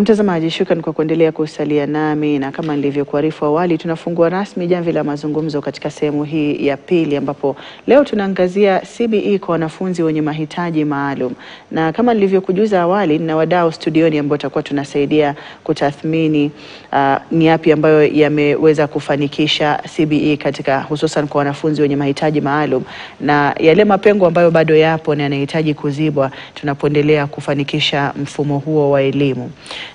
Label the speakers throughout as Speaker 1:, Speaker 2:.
Speaker 1: Na mtazamaji, shukrani kwa kuendelea kusalia nami, na kama nilivyokuarifu awali, tunafungua rasmi jamvi la mazungumzo katika sehemu hii ya pili, ambapo leo tunaangazia CBE kwa wanafunzi wenye mahitaji maalum. Na kama nilivyokujuza awali, na wadau studioni ambao tutakuwa tunasaidia kutathmini ni yapi ambayo yameweza kufanikisha CBE katika hususan kwa wanafunzi wenye mahitaji maalum, na yale mapengo ambayo bado yapo na yanahitaji kuzibwa tunapoendelea kufanikisha mfumo huo wa elimu.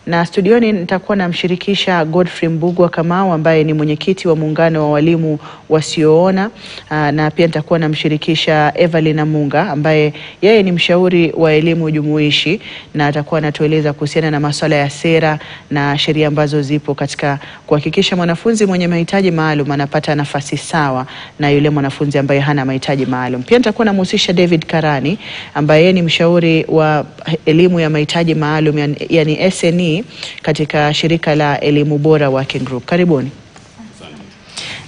Speaker 1: Na studioni nitakuwa namshirikisha Godfrey Mbugua Kamau ambaye ni mwenyekiti wa muungano wa walimu wasioona, na pia nitakuwa namshirikisha Evelyn Amunga ambaye yeye ni mshauri wa elimu jumuishi, na atakuwa anatueleza kuhusiana na masuala ya sera na sheria ambazo zipo katika kuhakikisha mwanafunzi mwenye mahitaji maalum anapata nafasi sawa na yule mwanafunzi ambaye hana mahitaji maalum. Pia nitakuwa namhusisha David Karani ambaye yeye ni mshauri wa elimu ya mahitaji maalum, yani SNE katika shirika la Elimu Bora Working Group. Karibuni.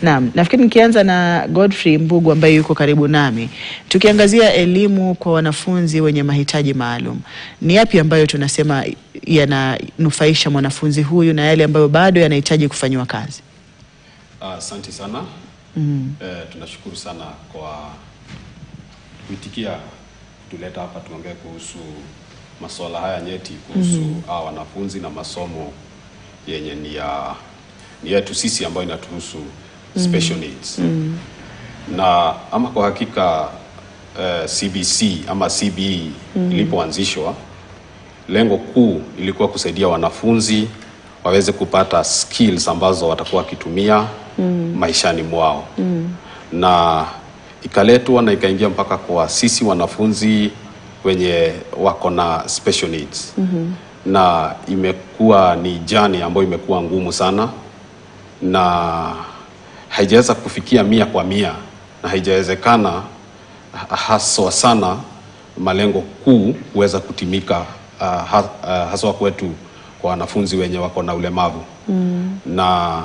Speaker 1: Naam, nafikiri nikianza na Godfrey Mbugua ambaye yuko karibu nami. Tukiangazia elimu kwa wanafunzi wenye mahitaji maalum, ni yapi ambayo tunasema yananufaisha mwanafunzi huyu na yale ambayo bado yanahitaji kufanywa kazi?
Speaker 2: Asante sana. Tunashukuru sana kwa kuitikia tuleta hapa tuongee kuhusu masuala haya nyeti kuhusu wanafunzi na masomo yenye ni yetu sisi ambayo inatuhusu special needs. Na ama kwa hakika CBC ama CBE ilipoanzishwa, lengo kuu ilikuwa kusaidia wanafunzi waweze kupata skills ambazo watakuwa wakitumia maishani mwao. Na ikaletwa na ikaingia mpaka kwa sisi wanafunzi wenye wako na special needs. Na imekuwa ni journey ambayo imekuwa ngumu sana, na haijaweza kufikia 100%, na haijawezekana haswa sana malengo kuu kuweza kutimika haswa kwetu kwa wanafunzi wenye wako na ulemavu. Na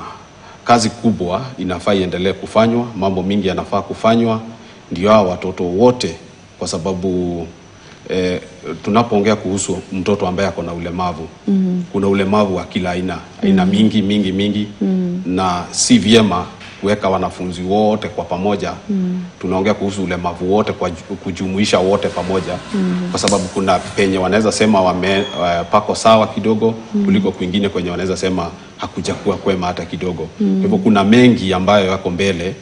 Speaker 2: kazi kubwa inafaa iendelee kufanywa, mambo mingi yanafaa kufanywa ndio hao watoto wote, kwa sababu tunapoongea kuhusu mtoto ambaye ako na ulemavu, kuna ulemavu wa kila aina mingi, na si vyema kuweka wanafunzi wote kwa pamoja. Tunaongea kuhusu ulemavu wote kwa kujumuisha wote pamoja, kwa sababu kuna penye wanaweza sema pako sawa kidogo kuliko kwingine kwenye wanaweza sema hakujakuwa kwema hata kidogo. Hivyo kuna mengi ambayo yako mbele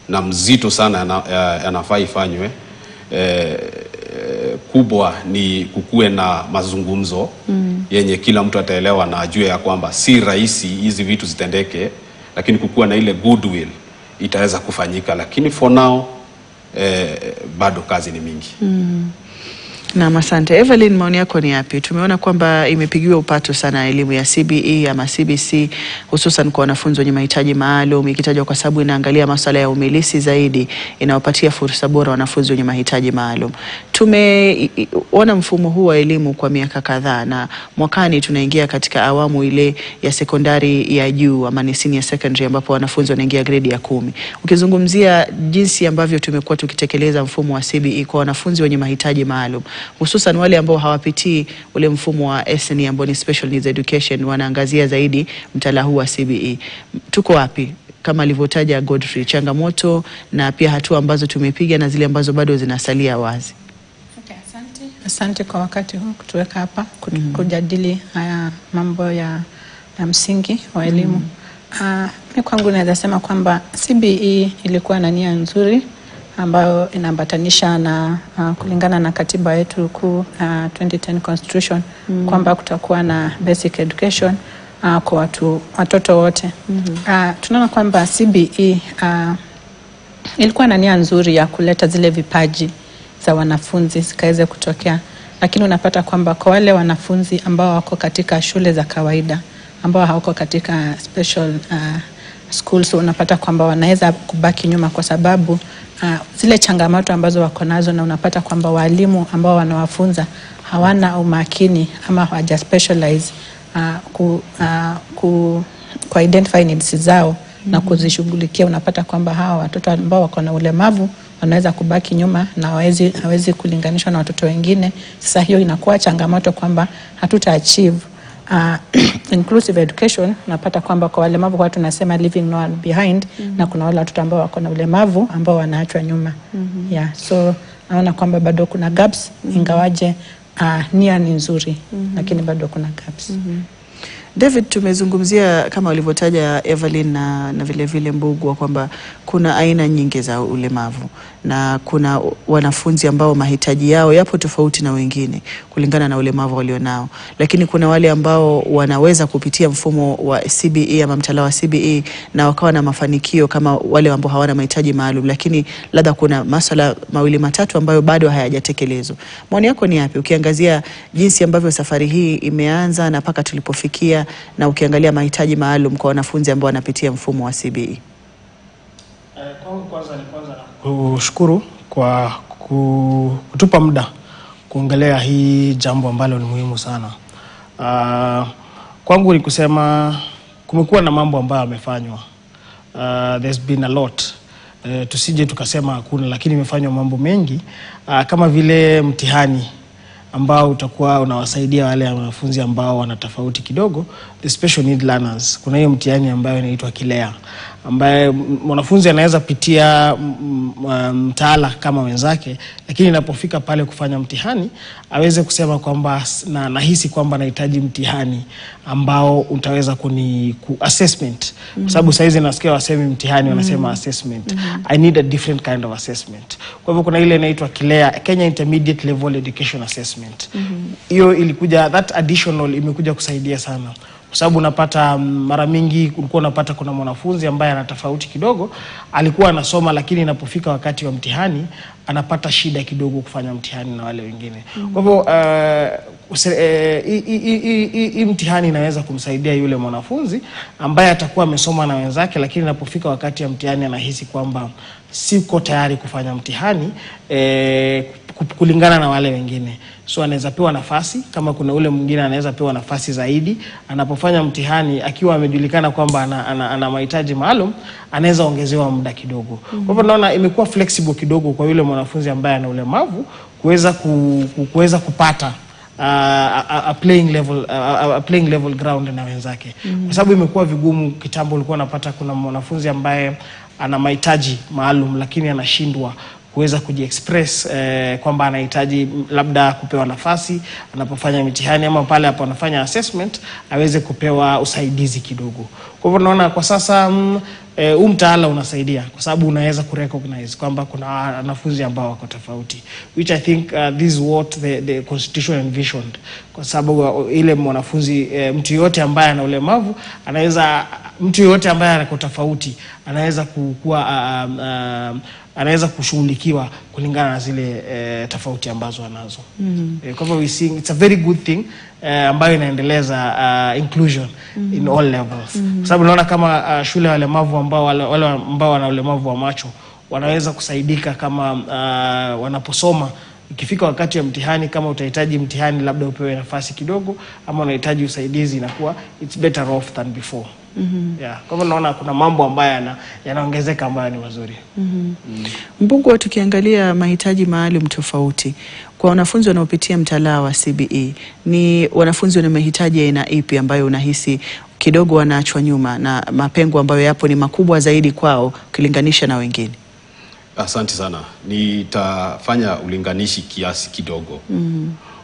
Speaker 2: na mzito sana yanafaa ifanywe. Kubwa ni kukue na mazungumzo yenye kila mtu ataelewa na ajue ya kwamba si rahisi hizi vitu zitendeke, lakini kukua na ile goodwill itaweza kufanyika. Lakini for now bado kazi ni mingi.
Speaker 1: Na asante. Evelyn, maoni yako ni yapi? Tumeona kwamba imepigiwa upato sana elimu ya CBE ama CBC hususan kwa wanafunzi wenye mahitaji maalum, ikitajwa kwa sababu inaangalia masuala ya umilisi zaidi, inawapatia fursa bora wanafunzi wenye mahitaji maalum. Tumeona mfumo huu wa elimu kwa miaka kadhaa, na mwakani tunaingia katika awamu ile ya sekondari ya juu ama ni senior secondary, ambapo wanafunzi wanaingia grade ya 10. Ukizungumzia jinsi ambavyo tumekuwa tukitekeleza mfumo wa CBE kwa wanafunzi wenye mahitaji maalum, hususan wale ambao hawapitii ule mfumo wa SNE ambao ni special needs education, wanaangazia zaidi mtaala huu wa CBE, tuko wapi kama alivyotaja Godfrey, changamoto na pia hatua ambazo tumepiga na zile ambazo bado zinasalia wazi?
Speaker 3: Asante kwa wakati huu kutuweka hapa kujadili haya mambo ya msingi wa elimu. Mimi kwangu naweza sema kwamba CBE ilikuwa na nia nzuri ambayo inaambatanisha na kulingana na katiba yetu kuu 2010 constitution kwamba kutakuwa na basic education kwa watoto wote. Tunaona kwamba CBE ilikuwa na nia nzuri ya kuleta zile vipaji za wanafunzi zikaweze kutokea, lakini unapata kwamba kwa wale wanafunzi ambao wako katika shule za kawaida, ambao hawako katika special schools, unapata kwamba wanaweza kubaki nyuma kwa sababu zile changamoto ambazo wako nazo, na unapata kwamba walimu ambao wanawafunza hawana umakini ama hawaja specialize ku identify needs zao na kuzishughulikia. Unapata kwamba hawa watoto ambao wako na ulemavu wanaweza kubaki nyuma na hawezi kulinganishwa na watoto wengine. Sasa hiyo inakuwa changamoto kwamba hatuta achieve inclusive education, napata kwamba kwa walemavu kwa tunasema leaving no one behind, na kuna wale watoto ambao wako na ulemavu ambao wanaachwa nyuma. Yeah, so naona kwamba bado kuna gaps, ingawaje nia ni nzuri, lakini bado kuna gaps.
Speaker 1: David, tumezungumzia kama ulivyotaja Evelyn na vile vile Mbugua kwamba kuna aina nyingi za ulemavu na kuna wanafunzi ambao mahitaji yao yapo tofauti na wengine kulingana na ulemavu walionao, lakini kuna wale ambao wanaweza kupitia mfumo wa CBE ama mtaala wa CBE na wakawa na mafanikio kama wale ambao hawana mahitaji maalum, lakini labda kuna masuala mawili matatu ambayo bado hayajatekelezwa. Maoni yako ni yapi ukiangazia jinsi ambavyo safari hii imeanza na paka tulipofikia, na ukiangalia mahitaji maalum kwa wanafunzi ambao wanapitia mfumo wa CBE?
Speaker 4: Kwanza kushukuru kwa kutupa muda kuongelea hii jambo ambalo ni muhimu sana. Kwangu ni kusema kumekuwa na mambo ambayo yamefanywa. There's been a lot. Tusije tukasema hakuna, lakini imefanywa mambo mengi, kama vile mtihani ambao utakuwa unawasaidia wale wanafunzi ambao wana tofauti kidogo, the special need learners. Kuna hiyo mtihani ambayo inaitwa KILEA, ambaye mwanafunzi anaweza pitia mtaala kama wenzake, lakini inapofika pale kufanya mtihani aweze kusema kwamba nahisi kwamba nahitaji mtihani ambao utaweza assessment, kwa sababu saizi nasikia wasemi mtihani wanasema assessment. I need a different kind of assessment. Kwa hivyo kuna ile inaitwa KILEA, Kenya Intermediate Level Education Assessment. Hiyo ilikuja, that additional imekuja kusaidia sana, kwa sababu unapata mara mingi ulikuwa unapata kuna mwanafunzi ambaye ana tofauti kidogo, alikuwa anasoma lakini inapofika wakati wa mtihani anapata shida kidogo kufanya mtihani na wale wengine. Kwa hivyo hii mtihani inaweza kumsaidia yule mwanafunzi ambaye atakuwa amesoma na wenzake, lakini inapofika wakati wa mtihani anahisi kwamba siko tayari kufanya mtihani kulingana na wale wengine. So anaweza pewa nafasi, kama kuna ule mwingine anaweza pewa nafasi zaidi. Anapofanya mtihani akiwa amejulikana kwamba ana mahitaji maalum, anaweza ongezewa muda kidogo. Kwa hivyo naona imekuwa flexible kidogo kwa yule mwanafunzi ambaye ana ulemavu kuweza kupata a playing level ground na wenzake. Kwa sababu imekuwa vigumu kitambo, ulikuwa unapata kuna mwanafunzi ambaye ana mahitaji maalum lakini anashindwa kuweza kujiexpress kwamba anahitaji labda kupewa nafasi anapofanya mitihani, ama pale hapo anafanya assessment aweze kupewa usaidizi kidogo. Kwa hivyo naona kwa sasa mtaala unasaidia, kwa sababu unaweza kurecognize kwamba kuna wanafunzi ambao wako tofauti, which I think this is what the constitution envisioned. Kwa sababu ile mwanafunzi mtu yote ambaye ana ulemavu mtu yote ambaye ana tofauti anaweza anaweza kushughulikiwa kulingana na zile tofauti ambazo anazo. Kwa hivyo we see it's a very good thing ambayo inaendeleza inclusion in all levels. Kwa sababu naona kama shule walemavu wale ambao wana ulemavu wa macho wanaweza kusaidika kama wanaposoma. Ikifika wakati wa mtihani, kama utahitaji mtihani labda upewe nafasi kidogo, ama unahitaji usaidizi, inakuwa it's better off than before. Yeah. Kwa hivyo naona kuna mambo ambayo yanaongezeka ambayo ni mazuri.
Speaker 1: Mbugua, tukiangalia mahitaji maalum tofauti kwa wanafunzi wanaopitia mtaala wa CBE, ni wanafunzi wana mahitaji aina ipi ambayo unahisi kidogo wanaachwa nyuma na mapengo ambayo yapo ni makubwa zaidi kwao ukilinganisha na wengine?
Speaker 2: Asante sana. Nitafanya ulinganishi kiasi kidogo.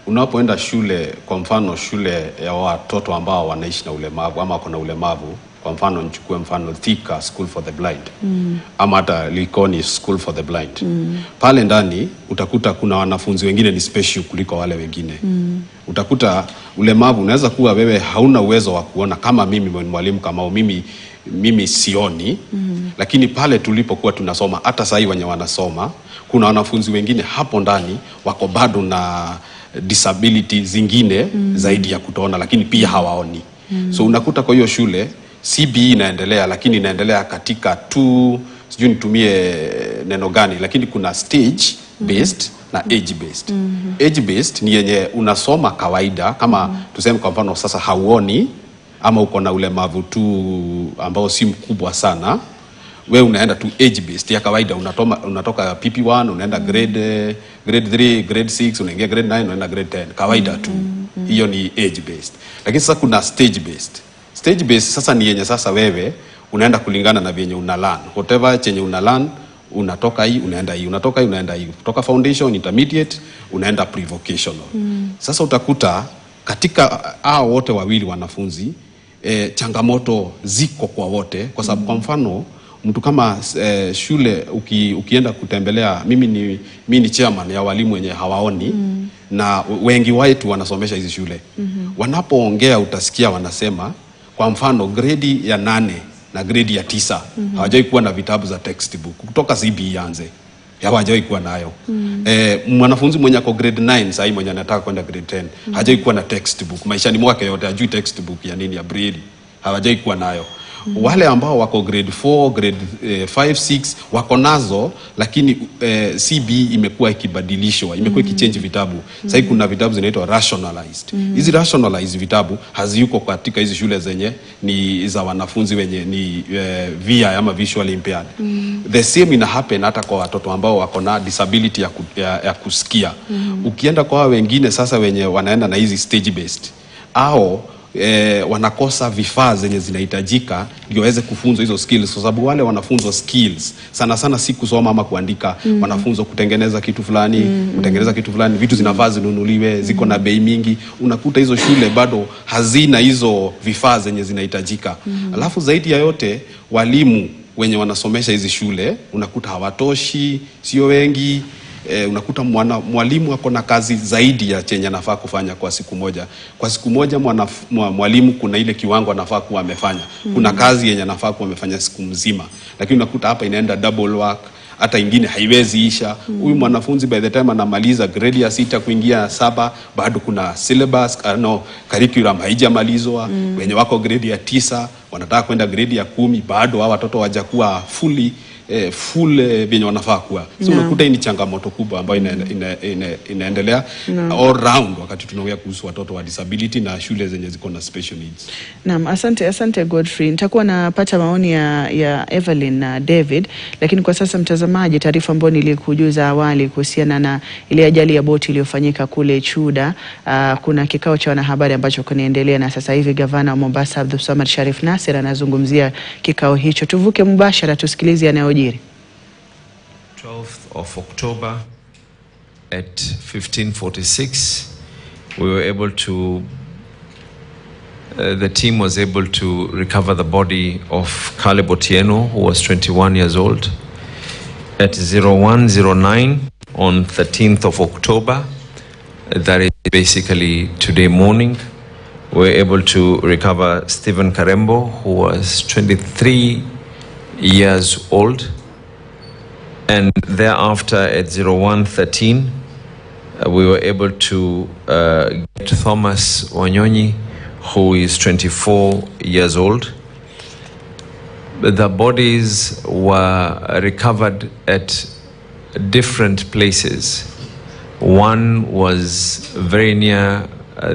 Speaker 2: Unapoenda shule, kwa mfano shule ya watoto ambao wanaishi na ulemavu ama kuna ulemavu, kwa mfano nichukue mfano Thika School for the Blind, ama hata Likoni School for the Blind. Pale ndani utakuta kuna wanafunzi wengine ni special kuliko wale wengine. Utakuta ulemavu unaweza kuwa wewe hauna uwezo wa kuona, kama mimi mwalimu kama mimi sioni, lakini pale tulipokuwa tunasoma, hata sasa wenye wanasoma, kuna wanafunzi wengine hapo ndani wako bado na disability zingine zaidi ya kutoona, lakini pia hawaoni. So unakuta kwa hiyo shule CBE inaendelea, lakini inaendelea katika sijui nitumie neno gani, lakini kuna stage based na age based. Age based ni yenye unasoma kawaida, kama tuseme kwa mfano sasa hauoni ama uko na ulemavu tu ambao si mkubwa sana, wewe unaenda tu age based ya kawaida, unatoka PP1 unaenda grade 3, grade 6, unaingia grade 9, unaenda grade 10, kawaida tu. hiyo ni age based. Lakini sasa kuna stage based. Stage based sasa ni yenye sasa wewe unaenda kulingana na vyenye una learn. Whatever chenye una learn, unatoka hii unaenda hii, unatoka hii unaenda hii, kutoka foundation, intermediate, unaenda pre-vocational. Sasa utakuta katika hao wote wawili wanafunzi changamoto ziko kwa wote, kwa sababu kwa mfano mtu kama shule ukienda kutembelea, mimi ni chairman ya walimu wenye hawaoni na wengi wetu wanasomesha hizi shule. Wanapoongea utasikia wanasema kwa mfano grade ya 8 na grade ya 9 hawajai kuwa na vitabu za textbook kutoka CBE anze. Hawajai kuwa nayo. Mwanafunzi mwenye ako grade 9 sasa mwenye anataka kwenda grade 10 hajai kuwa na textbook. Maishani mwake yote hajui textbook ya nini, ya Braille. Hawajai kuwa nayo. Wale ambao wako grade 4, grade 5, 6 wako nazo, lakini CBE imekuwa ikibadilishwa, imekuwa ikichange vitabu. Sasa kuna vitabu zinaitwa rationalized. Hizi rationalized vitabu haziyuko katika hizi shule zenye ni za wanafunzi wenye ni VI ama visual impaired. The same ina happen hata kwa watoto ambao wako na disability ya kusikia. Ukienda kwa wengine sasa wenye wanaenda na hizi stage based, au wanakosa vifaa zenye zinahitajika ndio waweze kufunzwa hizo skills, kwa sababu wale wanafunzwa skills sana sana si kusoma ama kuandika. Wanafunzwa kutengeneza kitu fulani, kutengeneza kitu fulani, vitu zinafaa zinunuliwe, ziko na bei mingi. Unakuta hizo shule bado hazina hizo vifaa zenye zinahitajika. Alafu zaidi ya yote walimu wenye wanasomesha hizi shule unakuta hawatoshi, sio wengi. Unakuta mwalimu ako na kazi zaidi ya chenye anafaa kufanya kwa siku moja. Kwa siku moja mwalimu kuna ile kiwango anafaa kuwa amefanya. Kuna kazi yenye anafaa kuwa amefanya siku mzima. Lakini unakuta hapa inaenda double work, hata ingine haiwezi isha. Huyu mwanafunzi by the time anamaliza grade ya 6 kuingia 7 bado kuna syllabus curriculum haijamalizwa. Wenye wako grade ya 9 wanataka kwenda grade ya 10 bado hao watoto hawajakuwa full venye wanafaa kuwa. So unakuta hii ni changamoto kubwa ambayo inaendelea all round wakati tunaongea kuhusu watoto wa disability na shule zenye ziko na special needs.
Speaker 1: Naam, asante Godfrey. Nitakuwa napata maoni ya Evelyn na David, lakini kwa sasa mtazamaji, taarifa ambayo nilikujuza awali kuhusiana na ile ajali ya boti iliyofanyika kule Chuda, kuna kikao cha wanahabari ambacho kinaendelea na sasa hivi gavana wa Mombasa Abdulswamad Sharif Nassir anazungumzia kikao hicho. Tuvuke mubashara tusikilize yanayojiri.
Speaker 5: 12th of October at 15:46 we were able to the team was able to recover the body of Caleb Otieno, who was 21 years old. At 0109 on 13th of October, that is basically today morning, we were able to recover Stephen Karembo, who was 23 years old. And thereafter at 0113 we were able to get Thomas Wanyonyi, who is 24 years old. The bodies were recovered at different places. One was very near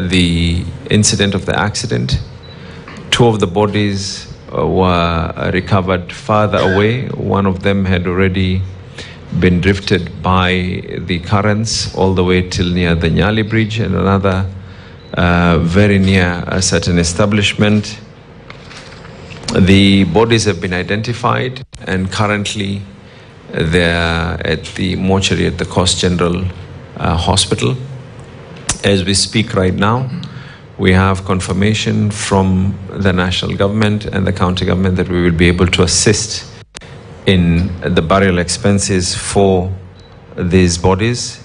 Speaker 5: the incident of the accident. Two of the bodies were recovered farther away. One of them had already been drifted by the currents all the way till near the Nyali Bridge, and another very near a certain establishment. The bodies have been identified, and currently they're at the mortuary at the Coast General Hospital. As we speak right now, we have confirmation from the national government and the county government that we will be able to assist in the burial expenses for these bodies.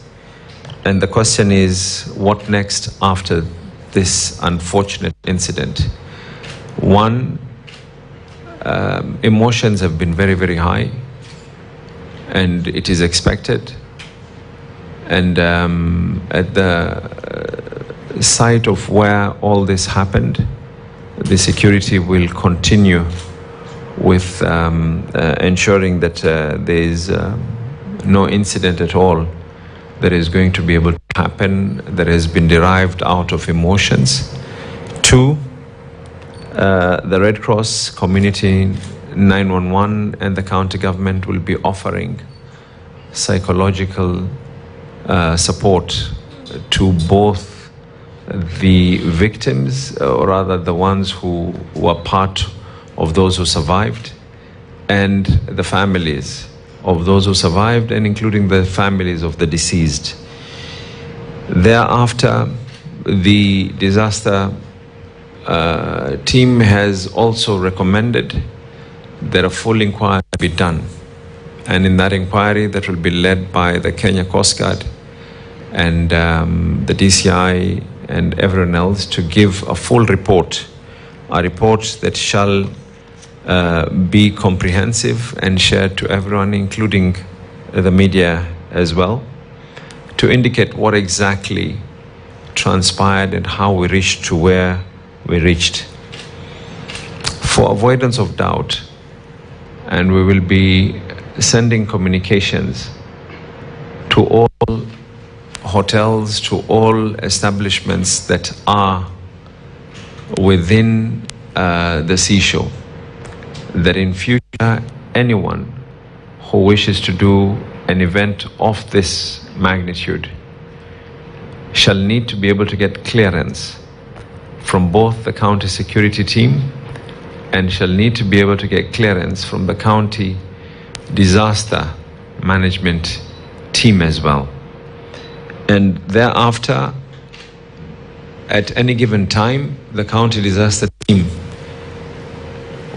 Speaker 5: And the question is, what next after this unfortunate incident? One, emotions have been very, very high, and it is expected. And at the site of where all this happened, the security will continue with ensuring that there is no incident at all that is going to be able to happen that has been derived out of emotions. Two, the Red Cross Community 911 and the county government will be offering psychological support to both the victims, or rather the ones who were part of those who survived, and the families of those who survived, and including the families of the deceased. Thereafter, the disaster team has also recommended that a full inquiry be done. And in that inquiry, that will be led by the Kenya Coast Guard and the DCI and everyone else, to give a full report, a report that shall be comprehensive and shared to everyone, including the media as well, to indicate what exactly transpired and how we reached to where we reached. For avoidance of doubt, and we will be sending communications to all hotels, to all establishments that are within the seashore, that in future anyone who wishes to do an event of this magnitude shall need to be able to get clearance from both the county security team and shall need to be able to get clearance from the county disaster management team as well. And thereafter, at any given time, the county disaster team,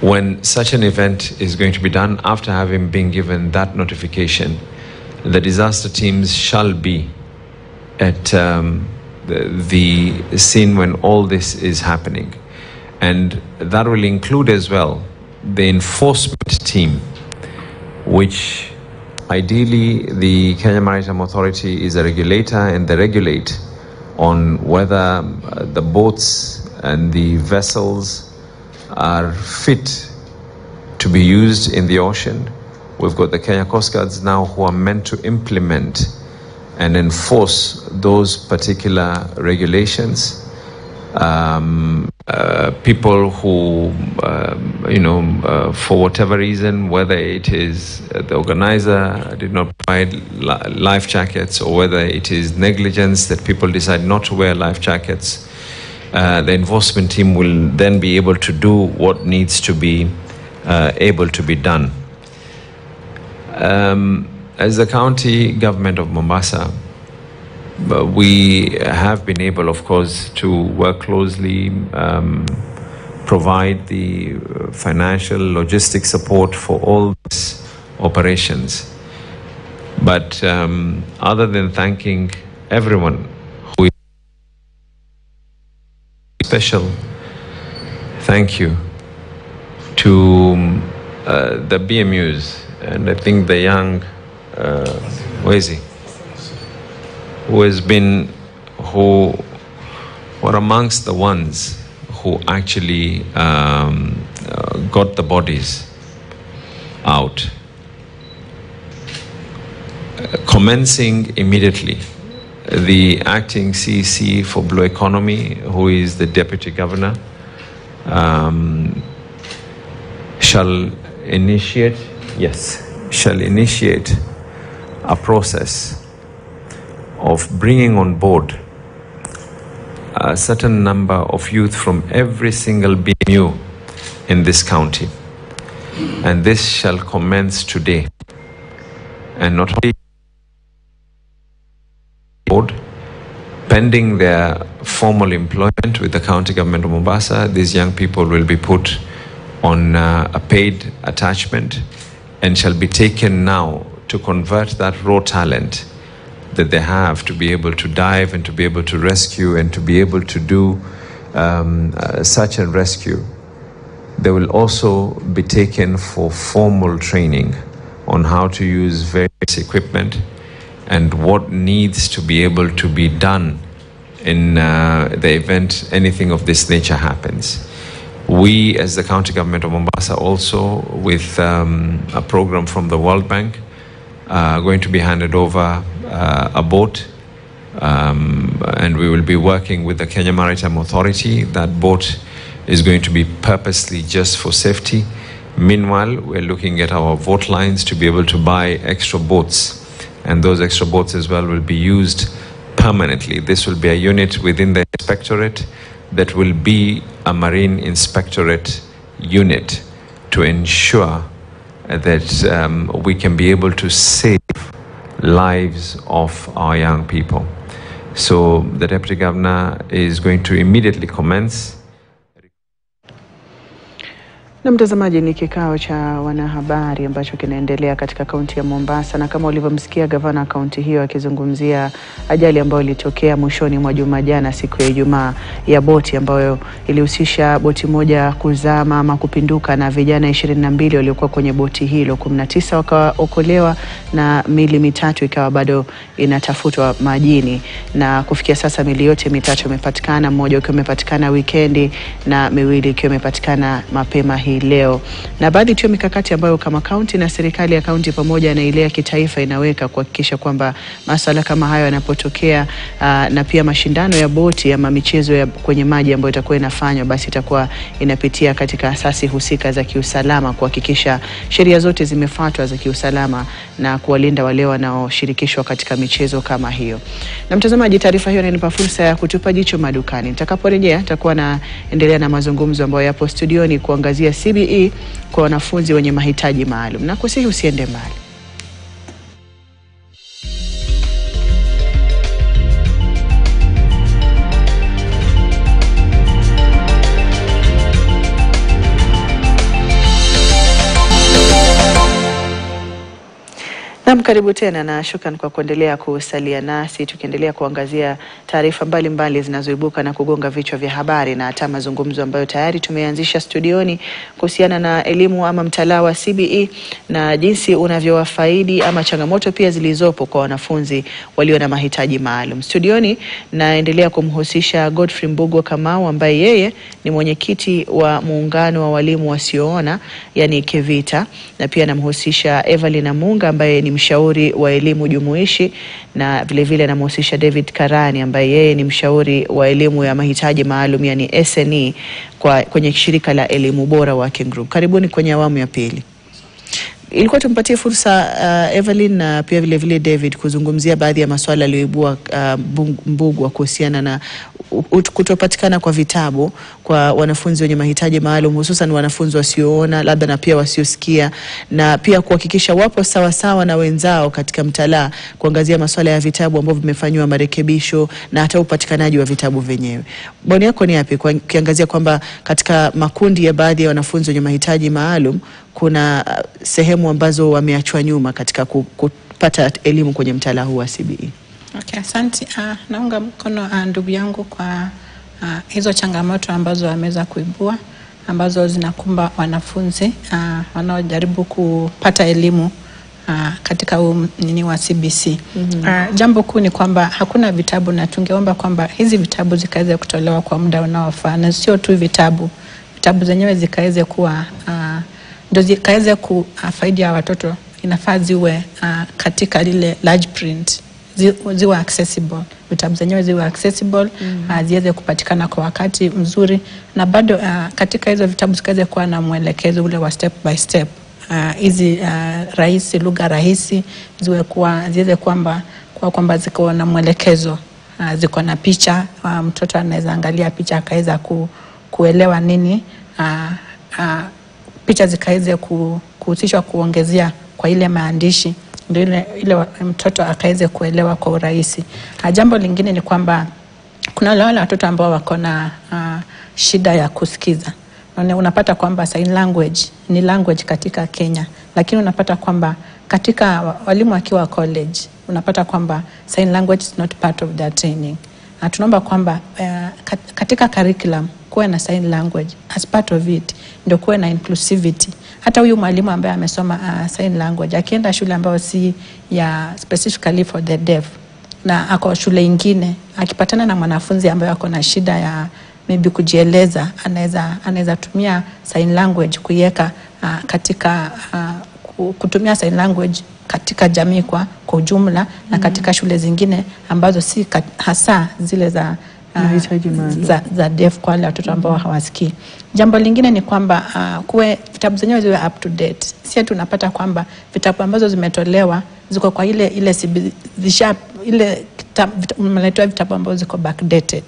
Speaker 5: when such an event is going to be done, after having been given that notification, the disaster teams shall be at the scene when all this is happening. And that will include as well the enforcement team, which ideally the Kenya Maritime Authority is a regulator, and they regulate on whether the boats and the vessels are fit to be used in the ocean. We've got the Kenya Coast Guards now who are meant to implement and enforce those particular regulations. People who, for whatever reason, whether it is the organizer did not provide life jackets, or whether it is negligence that people decide not to wear life jackets, the enforcement team will then be able to do what needs to be able to be done. As the county government of Mombasa, we have been able, of course, to work closely, provide the financial, logistic support for all these operations. But other than thanking everyone who is special thank you to the BMUs, and I think the young, where is he? Who were amongst the ones who actually got the bodies out. Commencing immediately, the acting CEC for Blue Economy, who is the Deputy Governor, shall initiate a process of bringing on board a certain number of youth from every single BMU in this county. And this shall commence today. And not only board, pending their formal employment with the county government of Mombasa, these young people will be put on a paid attachment and shall be taken now to convert that raw talent that they have to be able to dive and to be able to rescue and to be able to do search and rescue. They will also be taken for formal training on how to use various equipment and what needs to be able to be done in the event anything of this nature happens. We, as the county government of Mombasa, also with a program from the World Bank, are going to be handed over a boat, and we will be working with the Kenya Maritime Authority. That boat is going to be purposely just for safety. Meanwhile, we're looking at our vote lines to be able to buy extra boats, and those extra boats as well will be used permanently. This will be a unit within the Inspectorate, that will be a Marine Inspectorate unit to ensure that we can be able to save lives of our young people. So the Deputy Governor is going to immediately commence.
Speaker 1: Na mtazamaji, ni kikao cha wanahabari ambacho kinaendelea katika kaunti ya Mombasa, na kama ulivyomsikia gavana kaunti hiyo akizungumzia ajali ambayo ilitokea mwishoni mwa juma jana siku ya Ijumaa ya boti ambayo ilihusisha boti moja kuzama ama kupinduka na vijana 22 waliokuwa kwenye boti hilo, 19 wakaokolewa na mili mitatu ikawa bado inatafutwa majini, na kufikia sasa mili yote mitatu imepatikana, mmoja ukiwa umepatikana weekendi na miwili ikiwa imepatikana mapema hii leo. Na baadhi tu mikakati ambayo kama kaunti na serikali ya kaunti pamoja na ile ya kitaifa inaweka kuhakikisha kwamba masuala kama hayo yanapotokea, na pia mashindano ya boti ama michezo ya kwenye maji ambayo itakuwa inafanywa, basi itakuwa inapitia katika asasi husika za kiusalama kuhakikisha sheria zote zimefuatwa za kiusalama na kuwalinda wale wanaoshirikishwa katika michezo kama hiyo. Na mtazamaji, taarifa hiyo inanipa fursa ya kutupa jicho madukani. Nitakaporejea nitakuwa naendelea na mazungumzo ambayo yapo studioni kuangazia CBE kwa wanafunzi wenye mahitaji maalum, na kusihi usiende mbali. Na karibu tena na shukran kwa kuendelea kusalia nasi, tukiendelea kuangazia taarifa mbalimbali zinazoibuka na kugonga vichwa vya habari na hata mazungumzo ambayo tayari tumeanzisha studioni kuhusiana na elimu ama mtaala wa CBE na jinsi unavyowafaidi ama changamoto pia zilizopo kwa wanafunzi walio na mahitaji maalum. Studioni naendelea kumhusisha Godfrey Mbugua Kamau ambaye yeye ni mwenyekiti wa muungano wa walimu wasioona yani KEVITA, na pia namhusisha Evelyn Amunga ambaye ni mshauri wa elimu jumuishi, na vile vile namhusisha David Karani ambaye yeye ni mshauri wa elimu ya mahitaji maalum yani SNE kwenye shirika la elimu bora Working Group. Karibuni kwenye awamu ya pili. Ilikuwa tumpatie fursa Evelyn na pia vile vile David kuzungumzia baadhi ya masuala yaliyoibua Mbugua kuhusiana na kutopatikana kwa vitabu kwa wanafunzi wenye mahitaji maalum, hususan wanafunzi wasioona labda na pia wasiosikia, na pia kuhakikisha wapo sawa sawa na wenzao katika mtaala, kuangazia masuala ya vitabu ambavyo vimefanywa marekebisho na hata upatikanaji wa vitabu venyewe. Maoni yako ni yapi kiangazia kwamba katika makundi ya baadhi ya wanafunzi wenye mahitaji maalum kuna sehemu ambazo wameachwa nyuma katika kupata elimu kwenye mtaala huu wa CBE?
Speaker 3: Okay, asante. Naunga mkono ndugu yangu kwa hizo changamoto ambazo ameweza kuibua ambazo zinakumba wanafunzi wanaojaribu kupata elimu katika nini wa CBC. Jambo kuu ni kwamba hakuna vitabu, na tungeomba kwamba hizi vitabu zikaweze kutolewa kwa muda unaofaa, na sio tu vitabu zenyewe zikaweze kuwa ndio zikaweze kufaidi ya watoto. Inafaa ziwe katika lile large print, ziwe accessible, vitabu zenyewe ziwe accessible, ziweze kupatikana kwa wakati mzuri, na bado katika hizo vitabu zikaweze kuwa na mwelekezo ule wa step by step, hizi rahisi, lugha rahisi, ziweze kwamba ziko na mwelekezo, ziko na picha, mtoto anaweza angalia picha akaweza kuelewa nini, picha zikaweze kuhusishwa kuongezea kwa ile maandishi, ndio ile mtoto akaweze kuelewa kwa urahisi. Jambo lingine ni kwamba kuna wale watoto ambao wako na shida ya kusikiza. Unapata kwamba sign language ni language katika Kenya, lakini unapata kwamba katika walimu wakiwa college unapata kwamba sign language is not part of their training. Tunaomba kwamba katika curriculum kuwe na sign language as part of it, ndio kuwe na inclusivity. Hata huyu mwalimu ambaye amesoma sign language akienda shule ambayo si ya specifically for the deaf, na ako shule ingine, akipatana na mwanafunzi ambaye ako na shida ya maybe kujieleza, anaweza tumia sign language kuiweka katika kutumia sign language katika jamii kwa ujumla, na katika shule zingine ambazo si hasa zile za deaf kwa wale watoto ambao hawasikii. Jambo lingine ni kwamba kuwe vitabu zenyewe ziwe up to date. Sisi tunapata kwamba vitabu ambazo zimetolewa ziko kwa ile mnaletewa vitabu ambazo ziko backdated.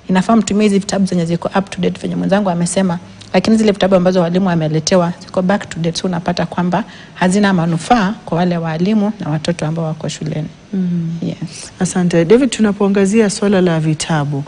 Speaker 3: Inafaa mtumie hizi vitabu zenye ziko up to date venye mwenzangu amesema, lakini zile vitabu ambazo walimu wameletewa ziko back to date, so unapata kwamba hazina manufaa kwa wale walimu na watoto ambao wako shuleni. Yes.
Speaker 1: Asante. David, tunapoangazia swala la vitabu,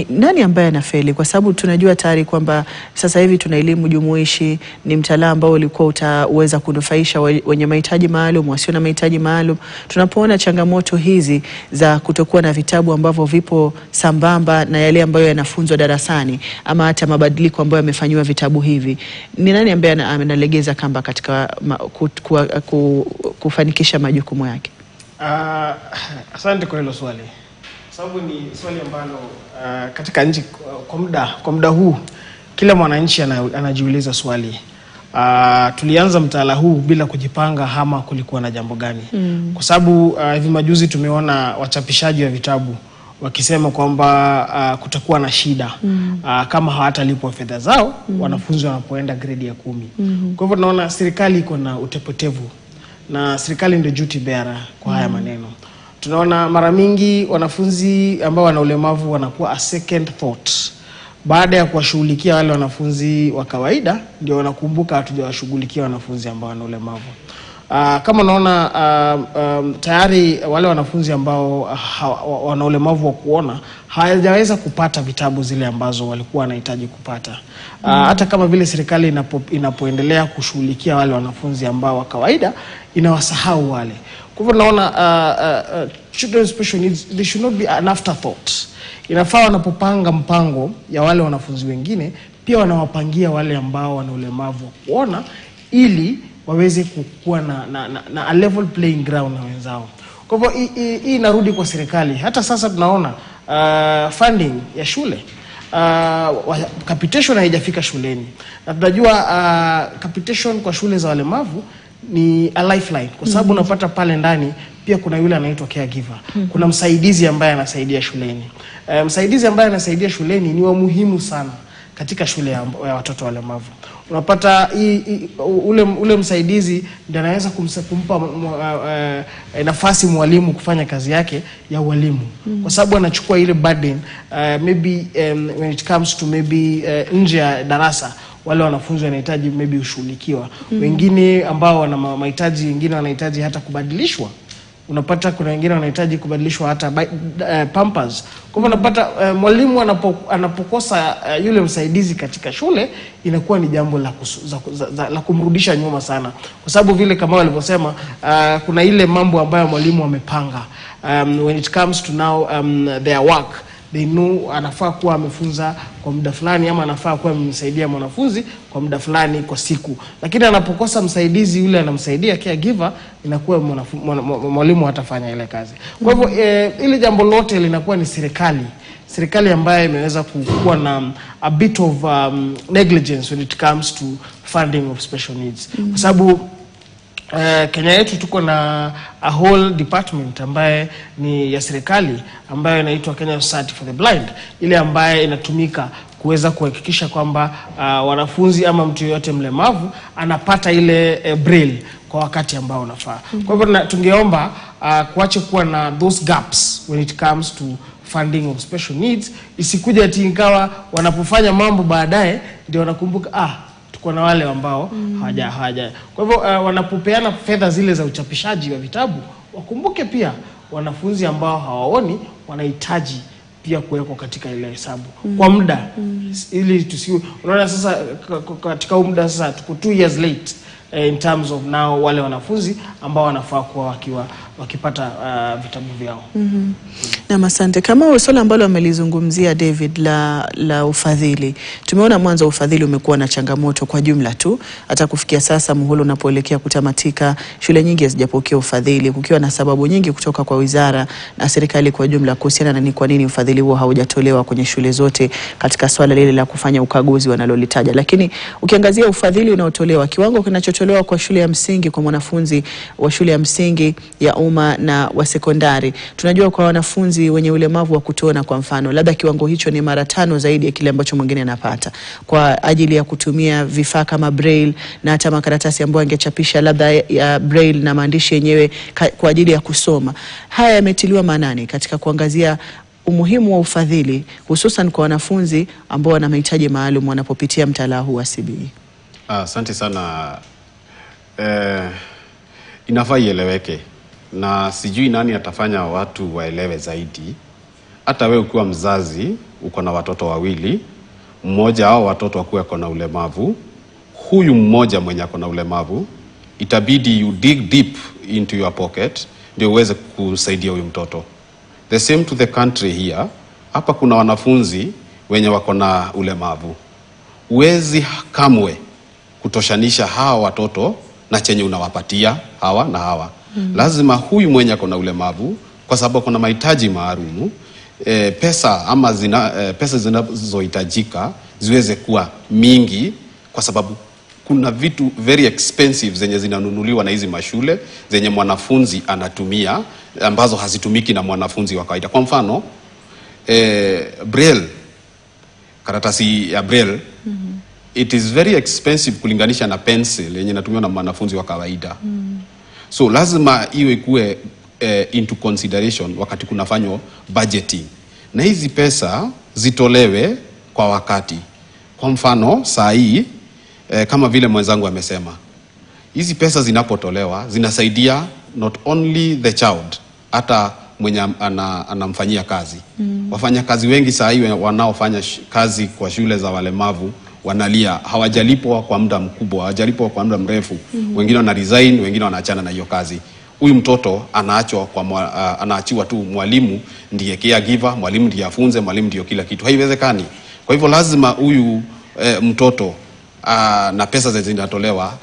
Speaker 1: nani ambaye anafeli? Kwa sababu tunajua tayari kwamba sasa hivi tuna elimu jumuishi, ni mtaala ambao ulikuwa utaweza kunufaisha wenye mahitaji maalum, wasio na mahitaji maalum. Tunapoona changamoto hizi za kutokuwa na vitabu ambavyo vipo sambamba na yale ambayo yanafunzwa darasani, ama hata mabadiliko ambayo yamefanywa vitabu hivi, ni nani ambaye analegeza kamba katika kufanikisha majukumu yake?
Speaker 4: Asante kwa hilo swali. Sababu ni swali ambalo katika nchi kwa muda huu kila mwananchi anajiuliza swali. Tulianza mtaala huu bila kujipanga ama kulikuwa na jambo gani? Kwa sababu hivi majuzi tumeona wachapishaji wa vitabu wakisema kwamba kutakuwa na shida kama hawatalipwa fedha zao wanafunzi wanapoenda grade ya 10. Kwa hivyo tunaona serikali iko na utepetevu, na serikali ndio duty bearer kwa haya maneno. Tunaona mara mingi wanafunzi ambao wana ulemavu wanakuwa a second thought. Baada ya kuwashughulikia wale wanafunzi wa kawaida, ndio wanakumbuka hatujawashughulikia wanafunzi ambao wana ulemavu. Kama unaona tayari wale wanafunzi ambao wana ulemavu wa kuona hawajaweza kupata vitabu zile ambazo walikuwa wanahitaji kupata. Hata kama vile serikali inapoendelea kushughulikia wale wanafunzi ambao wa kawaida, inawasahau wale. Kwa hivyo naona children with special needs, they should not be an afterthought. Inafaa wanapopanga mpango ya wale wanafunzi wengine, pia wanawapangia wale ambao wana ulemavu wa kuona, ili waweze kukuwa na a level playing ground na wenzao. Kwa hivyo hii inarudi kwa serikali. Hata sasa tunaona funding ya shule, capitation haijafika shuleni. Na tunajua capitation kwa shule za walemavu ni a lifeline, kwa sababu unapata pale ndani pia kuna yule anaitwa caregiver. Kuna msaidizi ambaye anasaidia shuleni. Msaidizi ambaye anasaidia shuleni ni wa muhimu sana katika shule ya watoto walemavu. Unapata ule msaidizi ndiye anaweza kumpa nafasi mwalimu kufanya kazi yake ya walimu, kwa sababu anachukua ile burden maybe when it comes to maybe nje ya darasa wale wanafunzi wanahitaji maybe ushughulikiwa. Wengine ambao wana mahitaji, wengine wanahitaji hata kubadilishwa. Unapata kuna wengine wanahitaji kubadilishwa hata pampers. Kwa hivyo unapata mwalimu anapokosa yule msaidizi katika shule, inakuwa ni jambo la kumrudisha nyuma sana. Kwa sababu vile kama walivyosema, kuna ile mambo ambayo mwalimu amepanga. When it comes to now their work, they know anafaa kuwa amefunza kwa muda fulani, ama anafaa kuwa amemsaidia mwanafunzi kwa muda fulani kwa siku. Lakini anapokosa msaidizi yule anamsaidia caregiver, inakuwa mwalimu hatafanya ile kazi. Kwa hivyo ile jambo lote linakuwa ni serikali ambayo imeweza kuwa na a bit of negligence when it comes to funding of special needs. Kwa sababu Kenya yetu tuko na a whole department ambaye ni ya serikali ambayo inaitwa Kenya Society for the Blind, ile ambaye inatumika kuweza kuhakikisha kwamba wanafunzi ama mtu yote mlemavu anapata ile braille kwa wakati ambao unafaa. Kwa hivyo tungeomba kuache kuwa na those gaps when it comes to funding of special needs. Isikuje ati ingawa wanapofanya mambo baadaye ndio wanakumbuka tuko na wale ambao hawaja. Kwa hivyo wanapopeana fedha zile za uchapishaji wa vitabu, wakumbuke pia wanafunzi ambao hawaoni wanahitaji pia kuwekwa katika ile hesabu kwa muda, ili tusiwe unaona sasa katika muda sasa tuko 2 years late in terms of now wale wanafunzi ambao wanafaa kuwa wakipata vitabu vyao.
Speaker 1: Na asante. Kama swala ambalo amelizungumzia David la ufadhili, tumeona mwanzo ufadhili umekuwa na changamoto kwa jumla tu. Hata kufikia sasa muhula unapoelekea kutamatika, shule nyingi hazijapokea ufadhili, kukiwa na sababu nyingi kutoka kwa wizara na serikali kwa jumla kuhusiana na ni kwa nini ufadhili huo haujatolewa kwenye shule zote katika swala lile la kufanya ukaguzi wanalolitaja. Lakini ukiangazia ufadhili unaotolewa, kiwango kinachotolewa kutolewa kwa shule ya msingi kwa mwanafunzi wa shule ya msingi ya umma na wa sekondari. Tunajua kwa wanafunzi wenye ulemavu wa kutoona kwa mfano, labda kiwango hicho ni mara 5 zaidi ya kile ambacho mwingine anapata, kwa ajili ya kutumia vifaa kama braille na hata makaratasi ambayo angechapisha labda ya braille na maandishi yenyewe kwa ajili ya kusoma. Haya yametiliwa maanani katika kuangazia umuhimu wa ufadhili, hususan kwa wanafunzi ambao wana mahitaji maalum wanapopitia mtaala huu wa CBE.
Speaker 2: Asante sana. Inafaa ieleweke, na sijui nani atafanya watu waelewe zaidi. Hata wewe ukiwa mzazi, uko na watoto wawili, mmoja au watoto wakuwa na ulemavu, huyu mmoja mwenye ako na ulemavu, itabidi you dig deep into your pocket ndio uweze kusaidia huyu mtoto. The same to the country here. Hapa kuna wanafunzi wenye wako na ulemavu. Uwezi kamwe kutoshanisha hawa watoto na chenye unawapatia hawa na hawa. Lazima huyu mwenye ako na ulemavu, kwa sababu kuna mahitaji maalum, pesa zinazohitajika ziweze kuwa mingi, kwa sababu kuna vitu very expensive zenye zinanunuliwa na hizi mashule zenye mwanafunzi anatumia ambazo hazitumiki na mwanafunzi wa kawaida. Kwa mfano braille, karatasi ya braille, it is very expensive kulinganisha na pencil yenye inatumiwa na mwanafunzi wa kawaida. So lazima iwe kuwe into consideration wakati kunafanywa budgeting, na hizi pesa zitolewe kwa wakati. Kwa mfano saa hii kama vile mwenzangu amesema, hizi pesa zinapotolewa zinasaidia not only the child, hata mwenye anamfanyia kazi. Wafanyakazi wengi saa hii wanaofanya kazi kwa shule za walemavu wanalia, hawajalipwa kwa muda mkubwa, hawajalipwa kwa muda mrefu. Wengine wana resign, wengine wanaachana na hiyo kazi. Huyu mtoto anaachiwa tu, mwalimu ndiye caregiver, mwalimu ndiye afunze, mwalimu ndiyo kila kitu. Haiwezekani. Kwa hivyo lazima huyu mtoto na pesa zinatolewa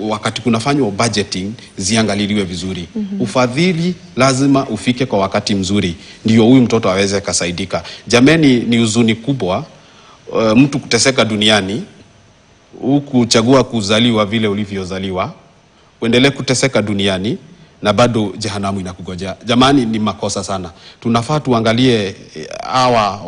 Speaker 2: wakati kunafanywa budgeting ziangaliliwe vizuri. Ufadhili lazima ufike kwa wakati mzuri ndio huyu mtoto aweze kasaidika. Jameni, ni huzuni kubwa mtu kuteseka duniani, ukuchagua kuzaliwa vile ulivyozaliwa, uendelee kuteseka duniani na bado jehanamu inakugojea. Jamani, ni makosa sana. Tunafaa tuangalie hawa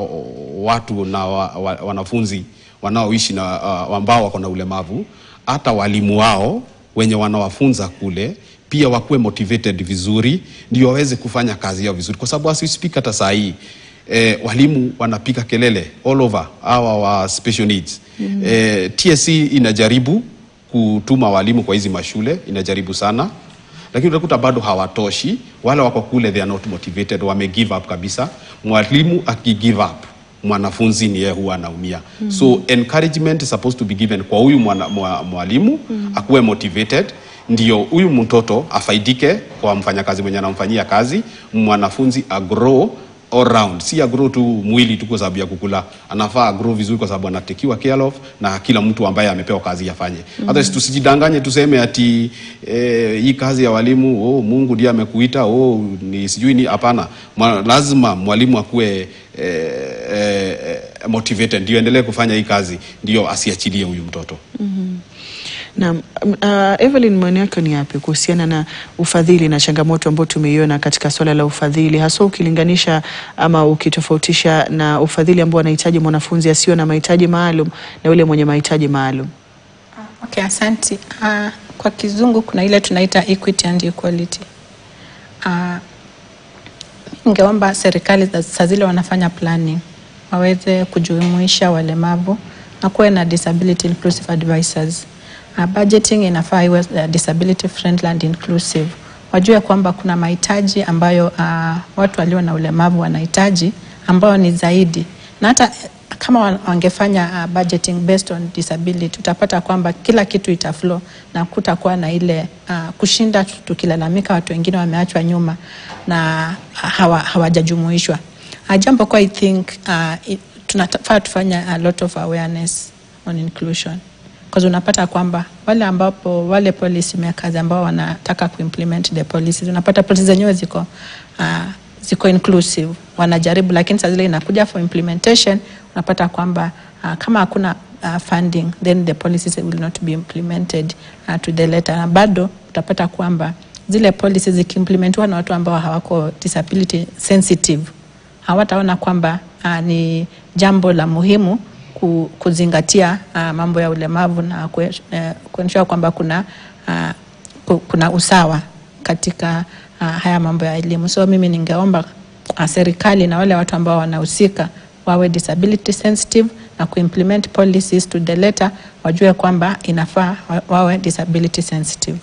Speaker 2: watu na wanafunzi wanaoishi na ambao wako na ulemavu, hata walimu wao wenye wanawafunza kule pia wakuwe motivated vizuri ndio waweze kufanya kazi yao vizuri, kwa sababu as we speak hata saa hii walimu wanapiga kelele all over hawa wa special needs. TSC inajaribu kutuma walimu kwa hizi mashule, inajaribu sana, lakini utakuta bado hawatoshi. Wale wako kule they are not motivated, wame give up kabisa. Mwalimu give up, mwanafunzi ni yeye huwa anaumia. So encouragement is supposed to be given kwa huyu mwalimu, akuwe motivated ndio huyu mtoto afaidike kwa mfanyakazi mwenye anamfanyia kazi, mwanafunzi agrow all round. Si agrow tu mwili tu kwa sababu ya kukula, anafaa agrow vizuri kwa sababu anatekiwa care of na kila mtu ambaye amepewa kazi yafanye. Hata tusijidanganye tuseme ati hii kazi ya walimu, Mungu ndiye amekuita, ni sijui ni, hapana. Lazima mwalimu akuwe motivated ndio endelee kufanya hii kazi, ndio asiachilie huyu mtoto.
Speaker 1: Na Evelyn, maoni yako ni yapi kuhusiana na ufadhili na changamoto ambayo tumeiona katika swala la ufadhili, hasa ukilinganisha ama ukitofautisha na ufadhili ambao anahitaji mwanafunzi asio na mahitaji maalum na yule mwenye mahitaji maalum?
Speaker 3: Okay, asante. Kwa kizungu kuna ile tunaita equity and equality. Ningeomba serikali saa zile wanafanya planning waweze kujumuisha walemavu na kuwe na disability inclusive advisors. Budgeting inafaa iwe disability friendly and inclusive. Wajue kwamba kuna mahitaji ambayo watu walio na ulemavu wanahitaji ambayo ni zaidi. Na hata kama wangefanya budgeting based on disability, utapata kwamba kila kitu itaflow na kutakuwa na ile kushinda tukilalamika watu wengine wameachwa nyuma na hawajajumuishwa. Jambo kwa I think tunafaa tufanya a lot of awareness on inclusion. Because unapata kwamba wale policy makers ambao wanataka kuimplement the policies, unapata policies zenyewe ziko inclusive, wanajaribu, lakini saa zile inakuja for implementation unapata kwamba kama hakuna funding, then the policies will not be implemented to the letter. Na bado utapata kwamba zile policies zikiimplementiwa na watu ambao hawako disability sensitive, hawataona kwamba ni jambo la muhimu kuzingatia mambo ya ulemavu na kuensure kwamba kuna usawa katika haya mambo ya elimu. So mimi ningeomba serikali na wale watu ambao wanahusika wawe disability sensitive na kuimplement policies to the letter, wajue kwamba inafaa wawe disability sensitive.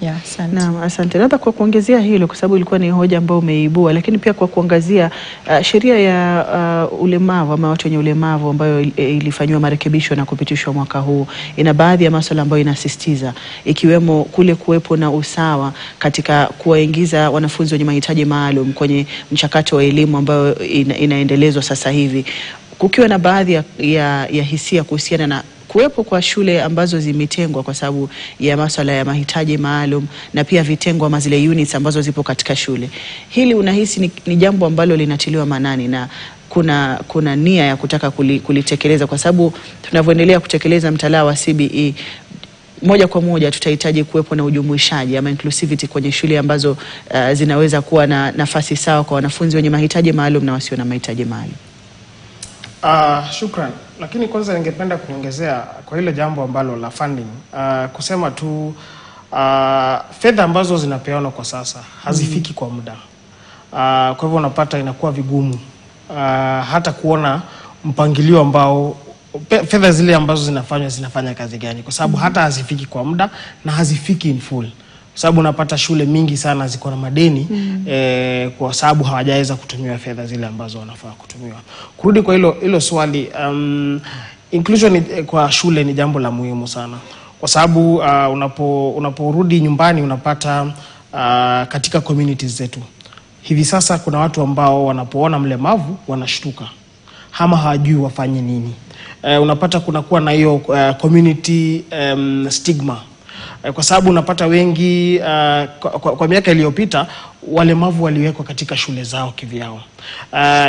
Speaker 3: Yeah, asante.
Speaker 1: Naam, asante. Labda kwa kuongezea hilo, kwa sababu ilikuwa ni hoja ambayo umeibua, lakini pia kwa kuangazia sheria ya ulemavu ama watu wenye ulemavu ambayo ilifanywa marekebisho na kupitishwa mwaka huu, ina baadhi ya masuala ambayo inasisitiza, ikiwemo kule kuwepo na usawa katika kuwaingiza wanafunzi wenye mahitaji maalum kwenye mchakato wa elimu ambayo inaendelezwa sasa hivi, kukiwa na baadhi ya hisia kuhusiana na kuwepo kwa shule ambazo zimetengwa kwa sababu ya masuala ya mahitaji maalum, na pia vitengo ama zile units ambazo zipo katika shule. Hili unahisi ni jambo ambalo linatiliwa manani na kuna nia ya kutaka kulitekeleza, kwa sababu tunavyoendelea kutekeleza mtaala wa CBE moja kwa moja tutahitaji kuwepo na ujumuishaji ama inclusivity kwenye shule ambazo zinaweza kuwa na nafasi sawa kwa wanafunzi wenye mahitaji maalum na wasio na mahitaji maalum.
Speaker 4: Shukran. Lakini kwanza ningependa kuongezea kwa hilo jambo ambalo la funding, kusema tu fedha ambazo zinapeanwa kwa sasa hazifiki kwa muda. Kwa hivyo unapata inakuwa vigumu hata kuona mpangilio ambao fedha zile ambazo zinafanya kazi gani, kwa sababu hata hazifiki kwa muda na hazifiki in full. Kwa sababu unapata shule mingi sana ziko na madeni kwa sababu hawajaweza kutumia fedha zile ambazo wanafaa kutumiwa. Kurudi kwa hilo swali, inclusion kwa shule ni jambo la muhimu sana, kwa sababu unaporudi nyumbani unapata katika communities zetu hivi sasa kuna watu ambao wanapoona mlemavu wanashtuka ama hawajui wafanye nini. Unapata kunakuwa na hiyo community stigma, kwa sababu unapata wengi kwa miaka iliyopita walemavu waliwekwa katika shule zao kivyao.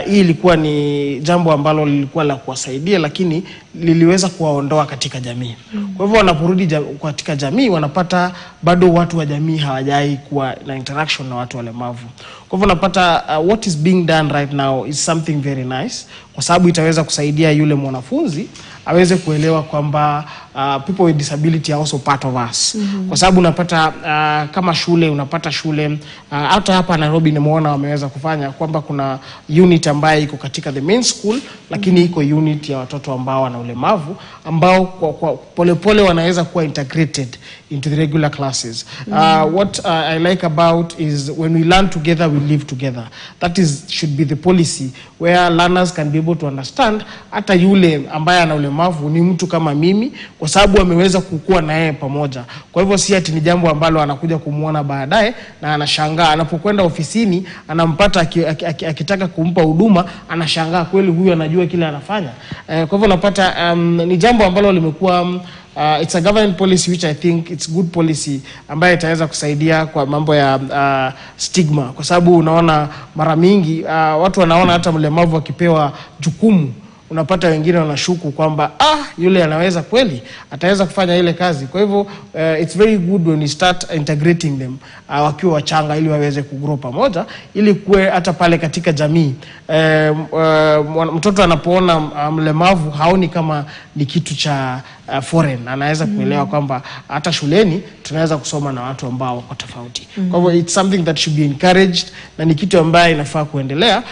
Speaker 4: Hii ilikuwa ni jambo ambalo lilikuwa la kuwasaidia, lakini liliweza kuwaondoa katika jamii. Kwa hivyo wanaporudi katika jamii wanapata bado watu wa jamii hawajai kuwa na interaction na watu walemavu. Kwa hivyo unapata what is being done right now is something very nice, kwa sababu itaweza kusaidia yule mwanafunzi aweze kuelewa kwamba people with disability are also part of us. Kwa sababu unapata kama shule, unapata shule hata hapa Nairobi nimeona wameweza kufanya kwamba kuna unit ambayo iko katika the main school, lakini iko unit ya watoto ambao wana ulemavu ambao kwa polepole wanaweza kuwa integrated into the regular classes. What I like about is when we learn together, we live together. That should be the policy where learners can be able to understand hata yule ambaye ana ulemavu ni mtu kama mimi, kwa sababu ameweza kukua na yeye pamoja. Kwa hivyo si ati ni jambo ambalo anakuja kumuona baadaye na anashangaa anapokwenda ofisini anampata akitaka kumpa huduma, anashangaa kweli huyu anajua kile anafanya. Kwa hivyo unapata ni jambo ambalo limekuwa it's a government policy which I think it's good policy ambayo itaweza kusaidia kwa mambo ya stigma, kwa sababu unaona mara mingi watu wanaona hata mlemavu akipewa jukumu, unapata wengine wanashuku kwamba yule anaweza kweli ataweza kufanya ile kazi. Kwa hivyo it's very good when you start integrating them wakiwa wachanga, ili waweze kugrow pamoja, ili kuwe hata pale katika jamii mtoto anapoona mlemavu haoni kama ni kitu cha foreign, anaweza kuelewa kwamba hata shuleni tunaweza kusoma na watu ambao wako tofauti. Kwa hivyo it's something that should be encouraged na ni kitu ambayo inafaa kuendelea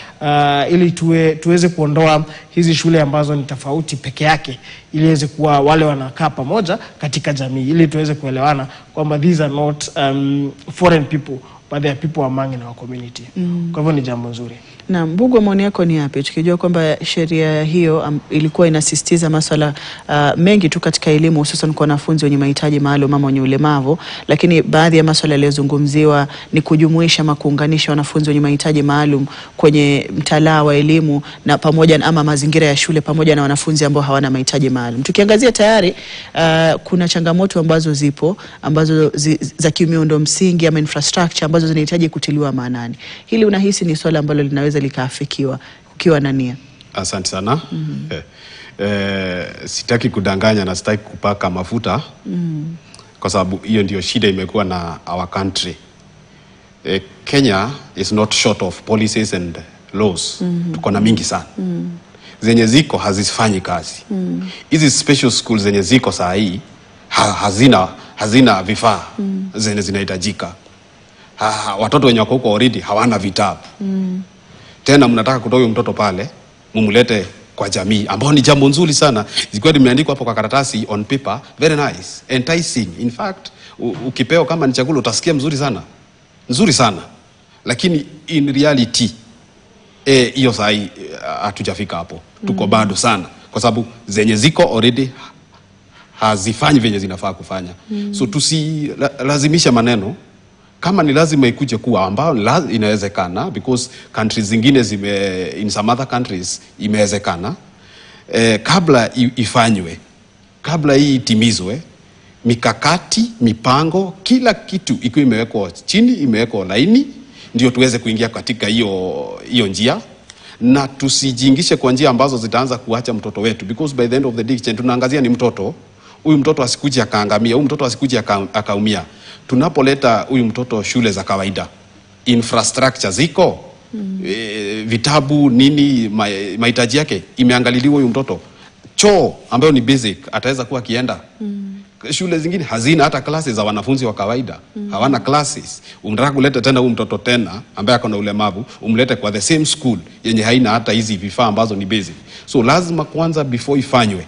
Speaker 4: ili tuweze kuondoa hizi shule ambazo ni tofauti peke yake, ili iweze kuwa wale wanakaa pamoja katika jamii, ili tuweze kuelewana kwamba these are not foreign people but they are people among in our community. Kwa hivyo ni jambo nzuri.
Speaker 1: Na Mbugua, maoni yako ni yapi? Tukijua kwamba sheria hiyo ilikuwa inasisitiza masuala mengi tu katika elimu, hususan kwa wanafunzi wenye mahitaji maalum ama wenye ulemavu, lakini baadhi ya masuala yaliyozungumziwa ni kujumuisha ama kuunganisha wanafunzi wenye mahitaji maalum kwenye mtaala wa elimu na pamoja ama mazingira ya shule pamoja na wanafunzi ambao hawana mahitaji maalum. Tukiangazia tayari kuna changamoto ambazo zipo ambazo za kimiundo msingi ama infrastructure ambazo zinahitaji kutiliwa maanani. Hili unahisi ni swala ambalo linaweza likaafikiwa ukiwa na nia?
Speaker 2: Asante sana. sitaki kudanganya na sitaki kupaka mafuta kwa sababu hiyo ndio shida imekuwa na our country. Kenya is not short of policies and laws. Tuko na mingi sana. Zenye ziko hazifanyi kazi. Hizi special schools zenye ziko saa hii hazina vifaa zenye zinahitajika. Watoto wenye wako huko already hawana vitabu. Tena mnataka kutoa huyo mtoto pale mumlete kwa jamii ambao ni jambo nzuri sana. Zikiwa limeandikwa hapo kwa karatasi on paper, very nice, enticing. In fact, ukipeo kama ni chakula utasikia nzuri sana. Lakini in reality hiyo saa hii hatujafika hapo. Tuko bado sana kwa sababu zenye ziko already hazifanyi venye zinafaa kufanya. So tusilazimisha maneno. Kama ni lazima ikuje kuwa ambao inawezekana, because countries zingine in some other countries imewezekana, kabla ifanywe, kabla hii itimizwe, mikakati, mipango, kila kitu ikiwa imewekwa chini, imewekwa laini, ndio tuweze kuingia katika hiyo njia, na tusijiingishe kwa njia ambazo zitaanza kuacha mtoto wetu, because by the end of the day tunaangazia ni mtoto. Huyu mtoto asikuje akaangamia, huyu mtoto asikuje akaumia. Tunapoleta huyu mtoto shule za kawaida, infrastructure ziko, vitabu nini, mahitaji yake imeangaliliwa, huyu mtoto choo ambayo ni basic ataweza kuwa kienda. Shule zingine hazina hata classes za wanafunzi wa kawaida. Hawana classes. Unataka kuleta tena huyu mtoto tena ambaye ako na ulemavu, umlete kwa the same school yenye haina hata hizi vifaa ambazo ni basic. So lazima kwanza before ifanywe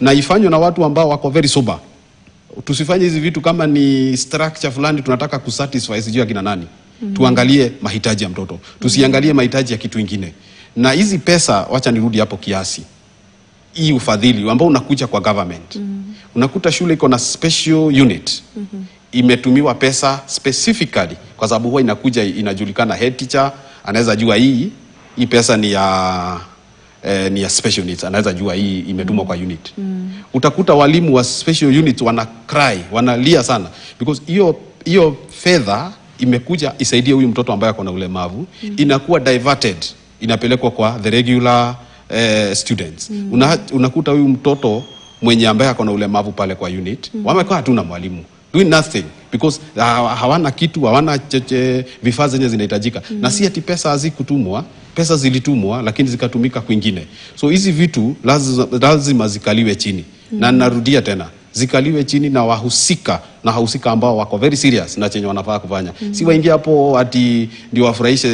Speaker 2: na ifanywe na watu ambao wako very sober. Tusifanye hizi vitu kama ni structure fulani tunataka kusatisfy sijui akina nani. Tuangalie mahitaji ya mtoto. Tusiangalie mahitaji ya kitu kingine. Na hizi pesa, wacha nirudi hapo kiasi. Hii ufadhili ambao unakuja kwa government. Unakuta shule iko na special unit. Imetumiwa pesa specifically kwa sababu huwa inakuja inajulikana, head teacher anaweza jua hii pesa ni ya special needs, anaweza jua hii imetumwa kwa unit. Utakuta walimu wa special units wanalia sana, because hiyo fedha imekuja isaidie huyu mtoto ambaye ako na ulemavu, inakuwa diverted, inapelekwa kwa the regular students. Unakuta huyu mtoto mwenye ambaye ako na ulemavu pale kwa unit, wamekaa tu na mwalimu doing nothing, because hawana kitu, hawana vifaa zenye zinahitajika. Na si ati pesa hazikutumwa, pesa zilitumwa lakini zikatumika kwingine. So hizi vitu lazima zikaliwe chini. Na narudia tena, zikaliwe chini na wahusika ambao wako very serious na chenye wanafaa kufanya. Si waingie hapo ati ndio wafurahishe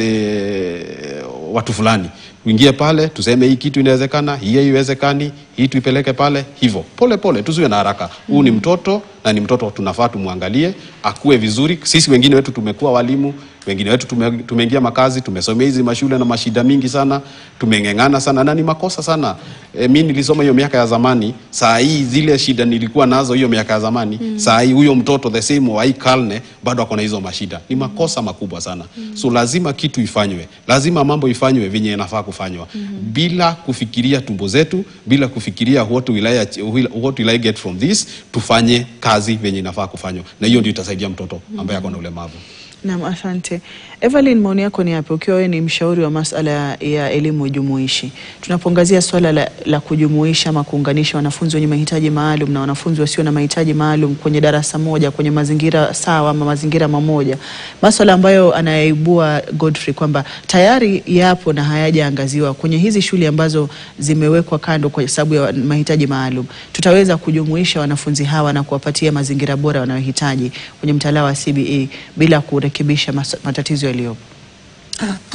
Speaker 2: watu fulani. Uingie pale tuseme hii kitu inawezekana, hii haiwezekani, hii tuipeleke pale hivyo. Pole tusiwe na haraka. Huu ni mtoto na ni mtoto tunafaa tumwangalie akue vizuri. Sisi wengine wetu tumekuwa walimu, wengine wetu tumeingia makazi, tumesomea hizi mashule na mashida mingi sana, tumengengana sana na ni makosa sana. Mimi nilisoma hiyo miaka ya zamani, saa hii zile shida nilikuwa nazo hiyo miaka ya zamani, saa hii huyo mtoto the same wa hii karne bado ako na hizo mashida. Ni makosa makubwa sana. So lazima kitu ifanywe. Lazima mambo ifanywe venye inafaa kufanywa. Bila kufikiria tumbo zetu, bila kufikiria what will I get from this, tufanye kazi venye inafaa kufanywa. Na hiyo ndio itasaidia mtoto ambaye ako na ulemavu.
Speaker 1: Naam, asante. Evelyn, maoni yako ni yapi ukiwa wewe ni mshauri wa masuala ya elimu jumuishi? Tunapongazia swala la kujumuisha ama kuunganisha wanafunzi wenye mahitaji maalum na wanafunzi wasio na mahitaji maalum kwenye darasa moja, kwenye mazingira sawa ama mazingira mamoja. Masuala ambayo anayaibua Godfrey kwamba tayari yapo na hayajaangaziwa kwenye hizi shule ambazo zimewekwa kando kwa sababu ya mahitaji maalum. Tutaweza kujumuisha wanafunzi hawa na kuwapatia mazingira bora wanayohitaji kwenye mtaala wa CBE bila kurekebisha matatizo yaliyopo?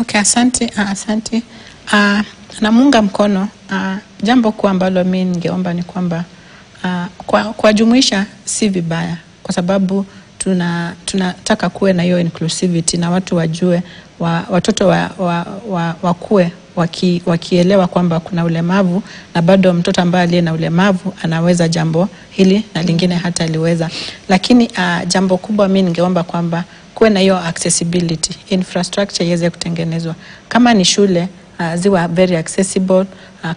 Speaker 3: Okay, asante. Namuunga mkono. Jambo kuu ambalo mimi ningeomba ni kwamba kwa jumuisha si vibaya, kwa sababu tunataka kuwe na hiyo inclusivity na watu wajue, watoto wakue wakielewa kwamba kuna ulemavu na bado mtoto ambaye aliye na ulemavu anaweza jambo hili na lingine hata aliweza. Lakini jambo kubwa mimi ningeomba kwamba kuwe na hiyo accessibility, infrastructure iweze kutengenezwa. Kama ni shule ziwa very accessible,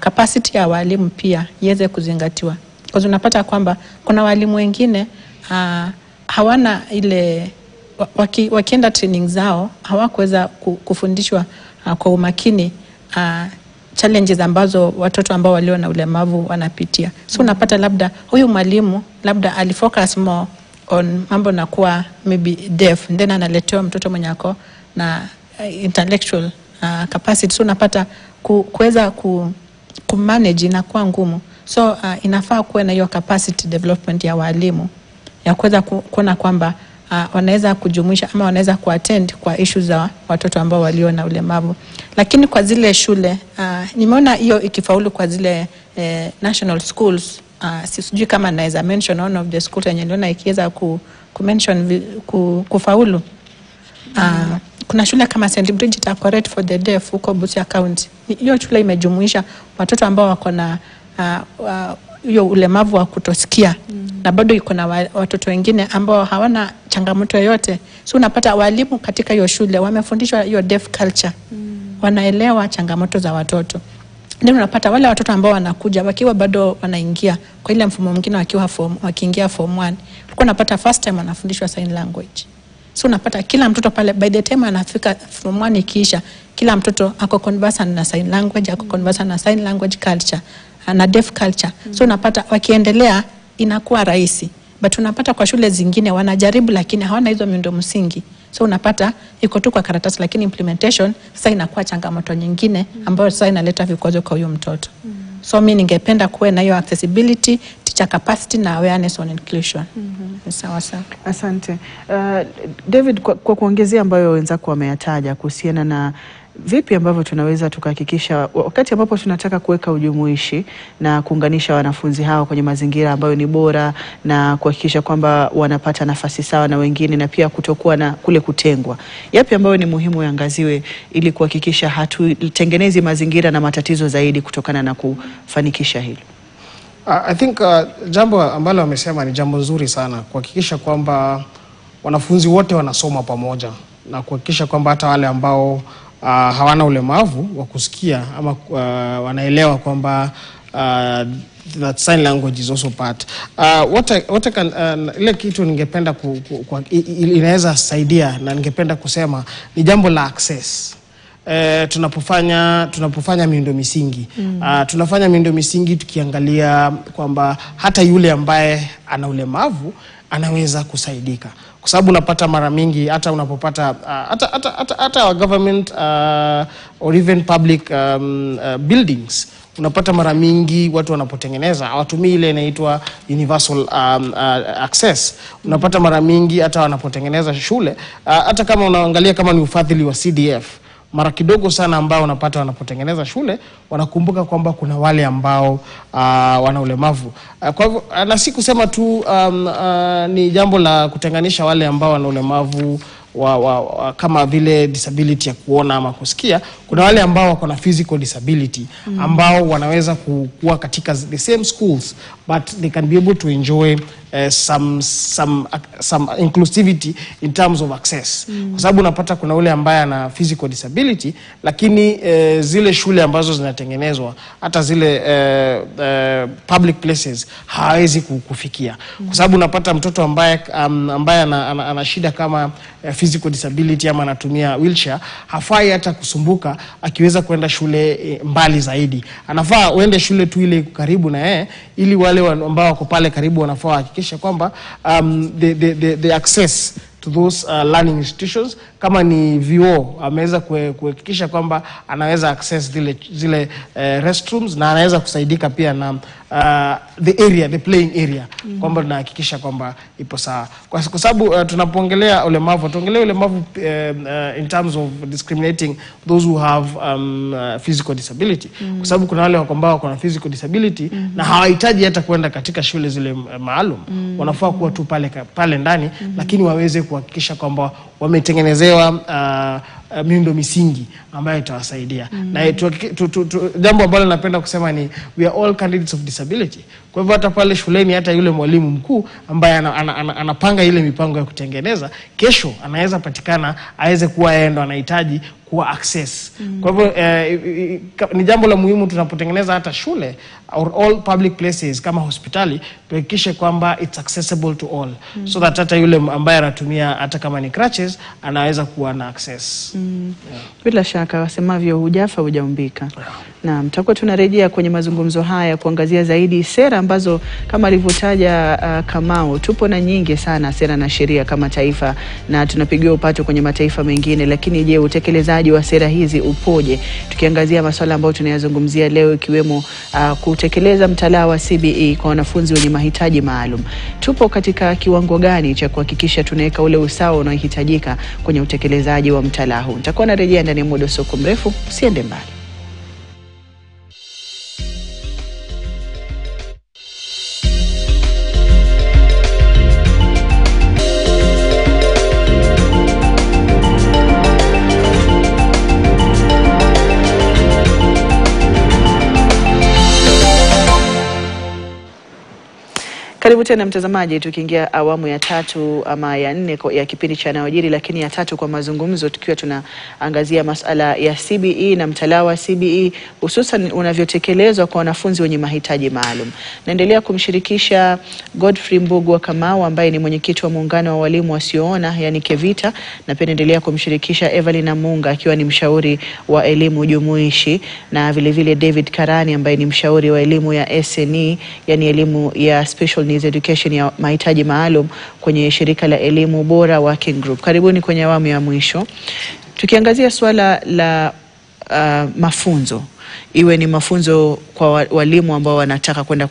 Speaker 3: capacity ya walimu pia iweze kuzingatiwa. Kwa unapata kwamba kuna walimu wengine hawana ile, wakienda training zao hawakuweza kufundishwa kwa umakini challenges ambazo watoto ambao walio na ulemavu wanapitia. So unapata labda huyu mwalimu labda alifocus more on mambo na kuwa maybe deaf, then analetewa mtoto mwenye ako na intellectual capacity. So unapata kuweza kumanage inakuwa ngumu. So inafaa kuwe na hiyo capacity development ya walimu ya kuweza kuona kwamba wanaweza kujumuisha ama wanaweza kuattend kwa issues za watoto ambao walio na ulemavu. Lakini kwa zile shule nimeona hiyo ikifaulu kwa zile national schools. Sijui kama naweza mention one of the schools yenye niliona ikiweza kumention kufaulu. Kuna shule kama St. Bridget Akoret for the Deaf huko Busia County. Hiyo shule imejumuisha watoto ambao wako na hiyo ulemavu wa kutosikia na bado iko na watoto wengine ambao hawana changamoto yoyote. So unapata walimu katika hiyo shule wamefundishwa hiyo deaf culture. Wanaelewa changamoto za watoto. Ndio unapata wale watoto ambao wanakuja wakiwa bado wanaingia kwa ile mfumo mwingine wakiingia form 1. Ulikuwa unapata first time wanafundishwa sign language. So unapata kila mtoto pale by the time anafika form 1 ikiisha, kila mtoto ako conversant na sign language, ako conversant na sign language culture na deaf culture. So unapata wakiendelea inakuwa rahisi. But unapata kwa shule zingine wanajaribu lakini hawana hizo miundo msingi. So unapata iko tu kwa karatasi lakini implementation sasa inakuwa changamoto nyingine ambayo sasa inaleta vikwazo kwa huyo mtoto. So mimi ningependa kuwe na hiyo accessibility, teacher capacity na awareness on inclusion. Sawa sawa.
Speaker 1: Asante. David, kwa kuongezea ambayo wenzako wameyataja kuhusiana na vipi ambavyo tunaweza tukahakikisha wakati ambapo tunataka kuweka ujumuishi na kuunganisha wanafunzi hao kwenye mazingira ambayo ni bora na kuhakikisha kwamba wanapata nafasi sawa na wengine na pia kutokuwa na kule kutengwa. Yapi ambayo ni muhimu yaangaziwe ili kuhakikisha hatutengenezi mazingira na matatizo zaidi kutokana na kufanikisha hilo?
Speaker 4: I think jambo ambalo wamesema ni jambo nzuri sana, kuhakikisha kwamba wanafunzi wote wanasoma pamoja na kuhakikisha kwamba hata wale ambao hawana ulemavu wa kusikia ama wanaelewa kwamba that sign language is also part. Ile kitu ningependa inaweza saidia na ningependa kusema ni jambo la access. Tunapofanya miundo misingi. Tunafanya miundo misingi tukiangalia kwamba hata yule ambaye ana ulemavu anaweza kusaidika. Kwa sababu unapata mara mingi hata unapopata hata our government or even public buildings, unapata mara mingi watu wanapotengeneza hawatumii ile inaitwa universal access. Unapata mara mingi hata wanapotengeneza shule, hata kama unaangalia kama ni ufadhili wa CDF, mara kidogo sana ambao unapata wanapotengeneza shule wanakumbuka kwamba kuna wale ambao wana ulemavu. Kwa hivyo na si kusema tu ni jambo la kutenganisha wale ambao wana ulemavu kama vile disability ya kuona ama kusikia. Kuna wale ambao wako na physical disability ambao wanaweza kuwa katika the same schools but they can be able to enjoy some inclusivity in terms of access. Kwa sababu unapata kuna ule ambaye ana physical disability lakini zile shule ambazo zinatengenezwa hata zile public places hawezi kufikia. Kwa sababu unapata mtoto ambaye ana shida kama physical disability ama anatumia wheelchair hafai hata kusumbuka akiweza kwenda shule mbali zaidi. Anafaa uende shule tu ile karibu na yeye, ili wale ambao wako pale karibu wanafaa hakikisha kwamba the access to those learning institutions, kama ni vyuo ameweza kuhakikisha kwamba anaweza access zile restrooms na anaweza kusaidika pia na the playing area, kwamba tunahakikisha kwamba ipo sawa. Kwa sababu tunapoongelea ulemavu, tuongelea ulemavu in terms of discriminating those who have physical disability. Kwa sababu kuna wale ambao wako na physical disability na hawahitaji hata kwenda katika shule zile maalum. Wanafaa kuwa tu pale ndani, lakini waweze kuhakikisha kwamba wametengenezewa miundo misingi ambayo itawasaidia. Na jambo ambalo napenda kusema ni we are all candidates of disability. Kwa hivyo hata pale shuleni, hata yule mwalimu mkuu ambaye anapanga ile mipango ya kutengeneza, kesho anaweza patikana aweze kuwa yeye ndo anahitaji kuwa access. Kwa hivyo ni jambo la muhimu tunapotengeneza hata shule or all public places kama hospitali, tuhakikishe kwamba it's accessible to all, so that hata yule ambaye anatumia hata kama ni crutches anaweza kuwa na access.
Speaker 1: Bila shaka wasemavyo hujafa hujaumbika. Naam, tutakuwa tunarejea kwenye mazungumzo haya kuangazia zaidi sera ambazo kama alivyotaja Kamau, tupo na nyingi sana sera na sheria kama taifa na tunapigiwa upato kwenye mataifa mengine, lakini je, utekelezaji wa sera hizi upoje? Tukiangazia masuala ambayo tunayazungumzia leo ikiwemo kutekeleza mtaala wa CBE kwa wanafunzi wenye mahitaji maalum. Tupo katika kiwango gani cha kuhakikisha tunaweka ule usawa unaohitajika kwenye utekelezaji wa mtaala huu? Nitakuwa narejea ndani ya muda soko mrefu, usiende mbali. Karibu tena mtazamaji, tukiingia awamu ya 3 ama ya 4 ya kipindi cha Yanayojiri, lakini ya 3 kwa mazungumzo, tukiwa tunaangazia masuala ya CBE na mtaala wa CBE hususan unavyotekelezwa kwa wanafunzi wenye mahitaji maalum. Naendelea kumshirikisha Godfrey Mbugua Kamau ambaye ni mwenyekiti wa muungano wa walimu wasioona yani KEVITA, na pia naendelea kumshirikisha Evelyn Amunga akiwa ni mshauri wa elimu jumuishi, na vile vile David Karani ambaye ni mshauri wa elimu ya SNE yani elimu ya special needs education ya mahitaji maalum kwenye shirika la elimu bora working group. Karibuni kwenye awamu ya mwisho. Tukiangazia swala la mafunzo, iwe ni mafunzo kwa walimu ambao wanataka kwenda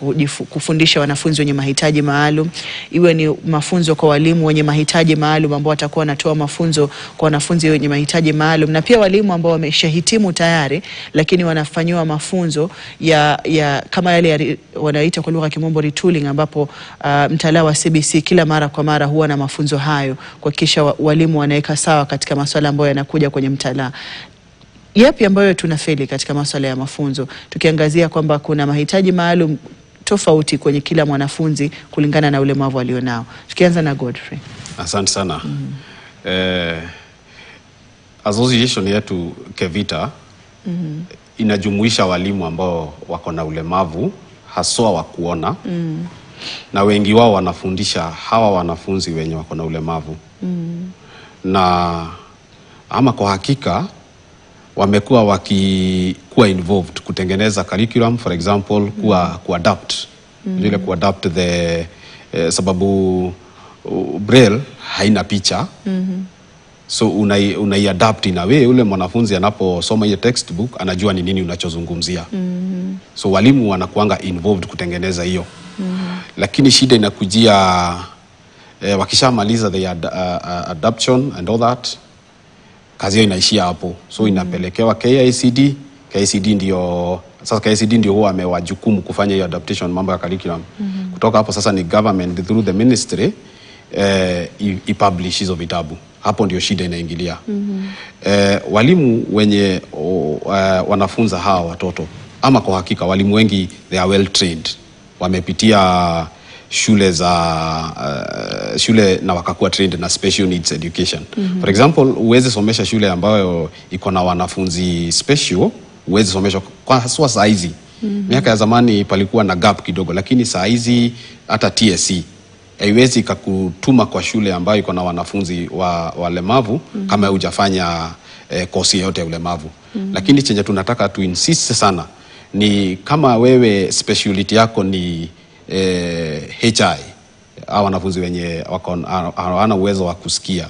Speaker 1: kufundisha wanafunzi wenye mahitaji maalum, iwe ni mafunzo kwa walimu wenye mahitaji maalum ambao watakuwa wanatoa mafunzo kwa wanafunzi wenye mahitaji maalum, na pia walimu ambao wameshahitimu tayari lakini wanafanywa mafunzo ya kama yale wanaita kwa lugha ya kimombo retooling, ambapo mtaala wa CBC kila mara kwa mara huwa na mafunzo hayo kuhakikisha walimu wanaweka sawa katika masuala ambayo yanakuja kwenye mtaala. Yapi ambayo tunafeli katika masuala ya mafunzo, tukiangazia kwamba kuna mahitaji maalum tofauti kwenye kila mwanafunzi kulingana na ulemavu alionao? Tukianza na Godfrey.
Speaker 2: Asante sana. Association yetu KEVITA inajumuisha walimu ambao wako na ulemavu haswa wa kuona, na wengi wao wanafundisha hawa wanafunzi wenye wako na ulemavu. Na ama kwa hakika wamekuwa wakikuwa involved kutengeneza curriculum, for example kuadapt vile kuadapt the sababu braille haina picha, so unaiadapt in a way ule mwanafunzi anaposoma hiyo textbook anajua ni nini unachozungumzia. So walimu wanakuanga involved kutengeneza hiyo. Lakini shida inakujia wakishamaliza the adaption and all that, kazi hiyo inaishia hapo. So inapelekewa KICD. KICD ndio huwa amewajukumu kufanya hiyo adaptation, mambo ya curriculum. Kutoka hapo sasa ni government through the ministry i-publish hizo vitabu. Hapo ndio shida inaingilia. Walimu wenye wanafunza hawa watoto, ama kwa hakika walimu wengi they are well trained, wamepitia shule na wakakuwa trained na special needs education. For example, uweze somesha shule ambayo iko na wanafunzi special, uweze somesha kwa haswa saa hizi. Miaka ya zamani palikuwa na gap kidogo, lakini saa hizi hata TSC haiwezi kukutuma kwa shule ambayo iko na wanafunzi walemavu kama hujafanya kosi yote ya ulemavu. Lakini chenye tunataka tu insist sana ni kama wewe speciality yako ni HI, au wanafunzi wenye hawana uwezo wa kusikia,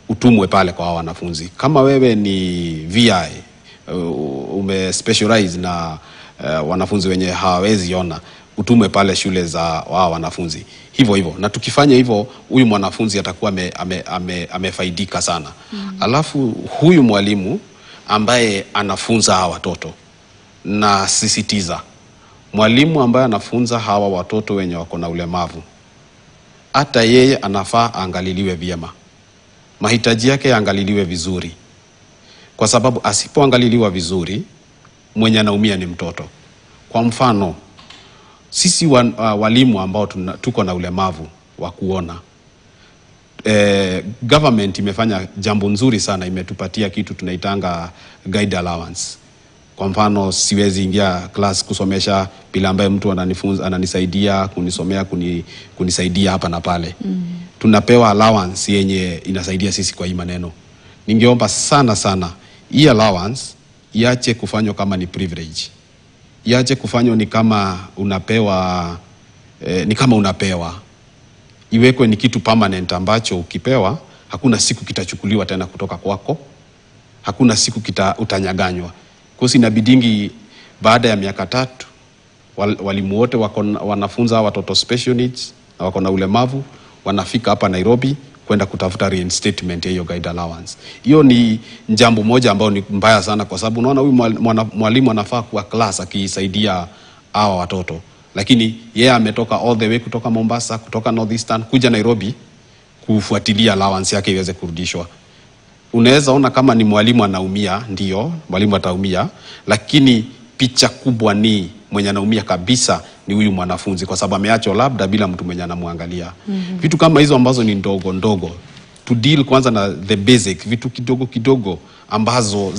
Speaker 2: utumwe pale kwa wanafunzi. Kama wewe ni VI, specialize na wanafunzi wenye hawawezi ona, utumwe pale shule za wanafunzi. Hivyo na tukifanya hivyo, huyu mwanafunzi atakuwa amefaidika sana. Alafu huyu mwalimu ambaye anafunza hawa watoto, na sisitiza, mwalimu ambaye anafunza hawa watoto wenye wako na ulemavu, hata yeye anafaa angaliliwe vyema, mahitaji yake angaliliwe vizuri, kwa sababu asipoangaliliwa vizuri mwenye anaumia ni mtoto. Kwa mfano, sisi walimu ambao tuko na ulemavu wa kuona, government imefanya jambo nzuri sana, imetupatia kitu tunaitanga guide allowance. Kwa mfano, siwezi ingia class kusomesha bila ambaye mtu ananisaidia kunisomea, kunisaidia hapa na pale. Tunapewa allowance yenye inasaidia sisi kwa hii maneno. Ningeomba sana hii allowance iache kufanywa kama ni privilege. Iache kufanywa ni kama unapewa iwekwe ni kitu permanent ambacho ukipewa hakuna siku kitachukuliwa tena kutoka kwako, hakuna siku utanyaganywa. Kwa sababu inabidingi baada ya miaka 3 walimu wote wanafunza watoto special needs na wako na ulemavu wanafika hapa Nairobi kwenda kutafuta reinstatement ya hiyo guide allowance. Hiyo ni jambo moja ambao ni mbaya sana, kwa sababu unaona huyu mwalimu anafaa kuwa class akisaidia hawa watoto, lakini yeye ametoka all the way kutoka Mombasa, kutoka Northeastern kuja Nairobi kufuatilia allowance yake iweze kurudishwa. Unaweza ona kama ni mwalimu anaumia, ndio mwalimu ataumia, lakini picha kubwa ni mwenye anaumia kabisa ni huyu mwanafunzi, kwa sababu ameachwa labda bila mtu mwenye anamwangalia. Vitu kama hizo ambazo ni ndogo to deal kwanza na the basic, vitu kidogo ambazo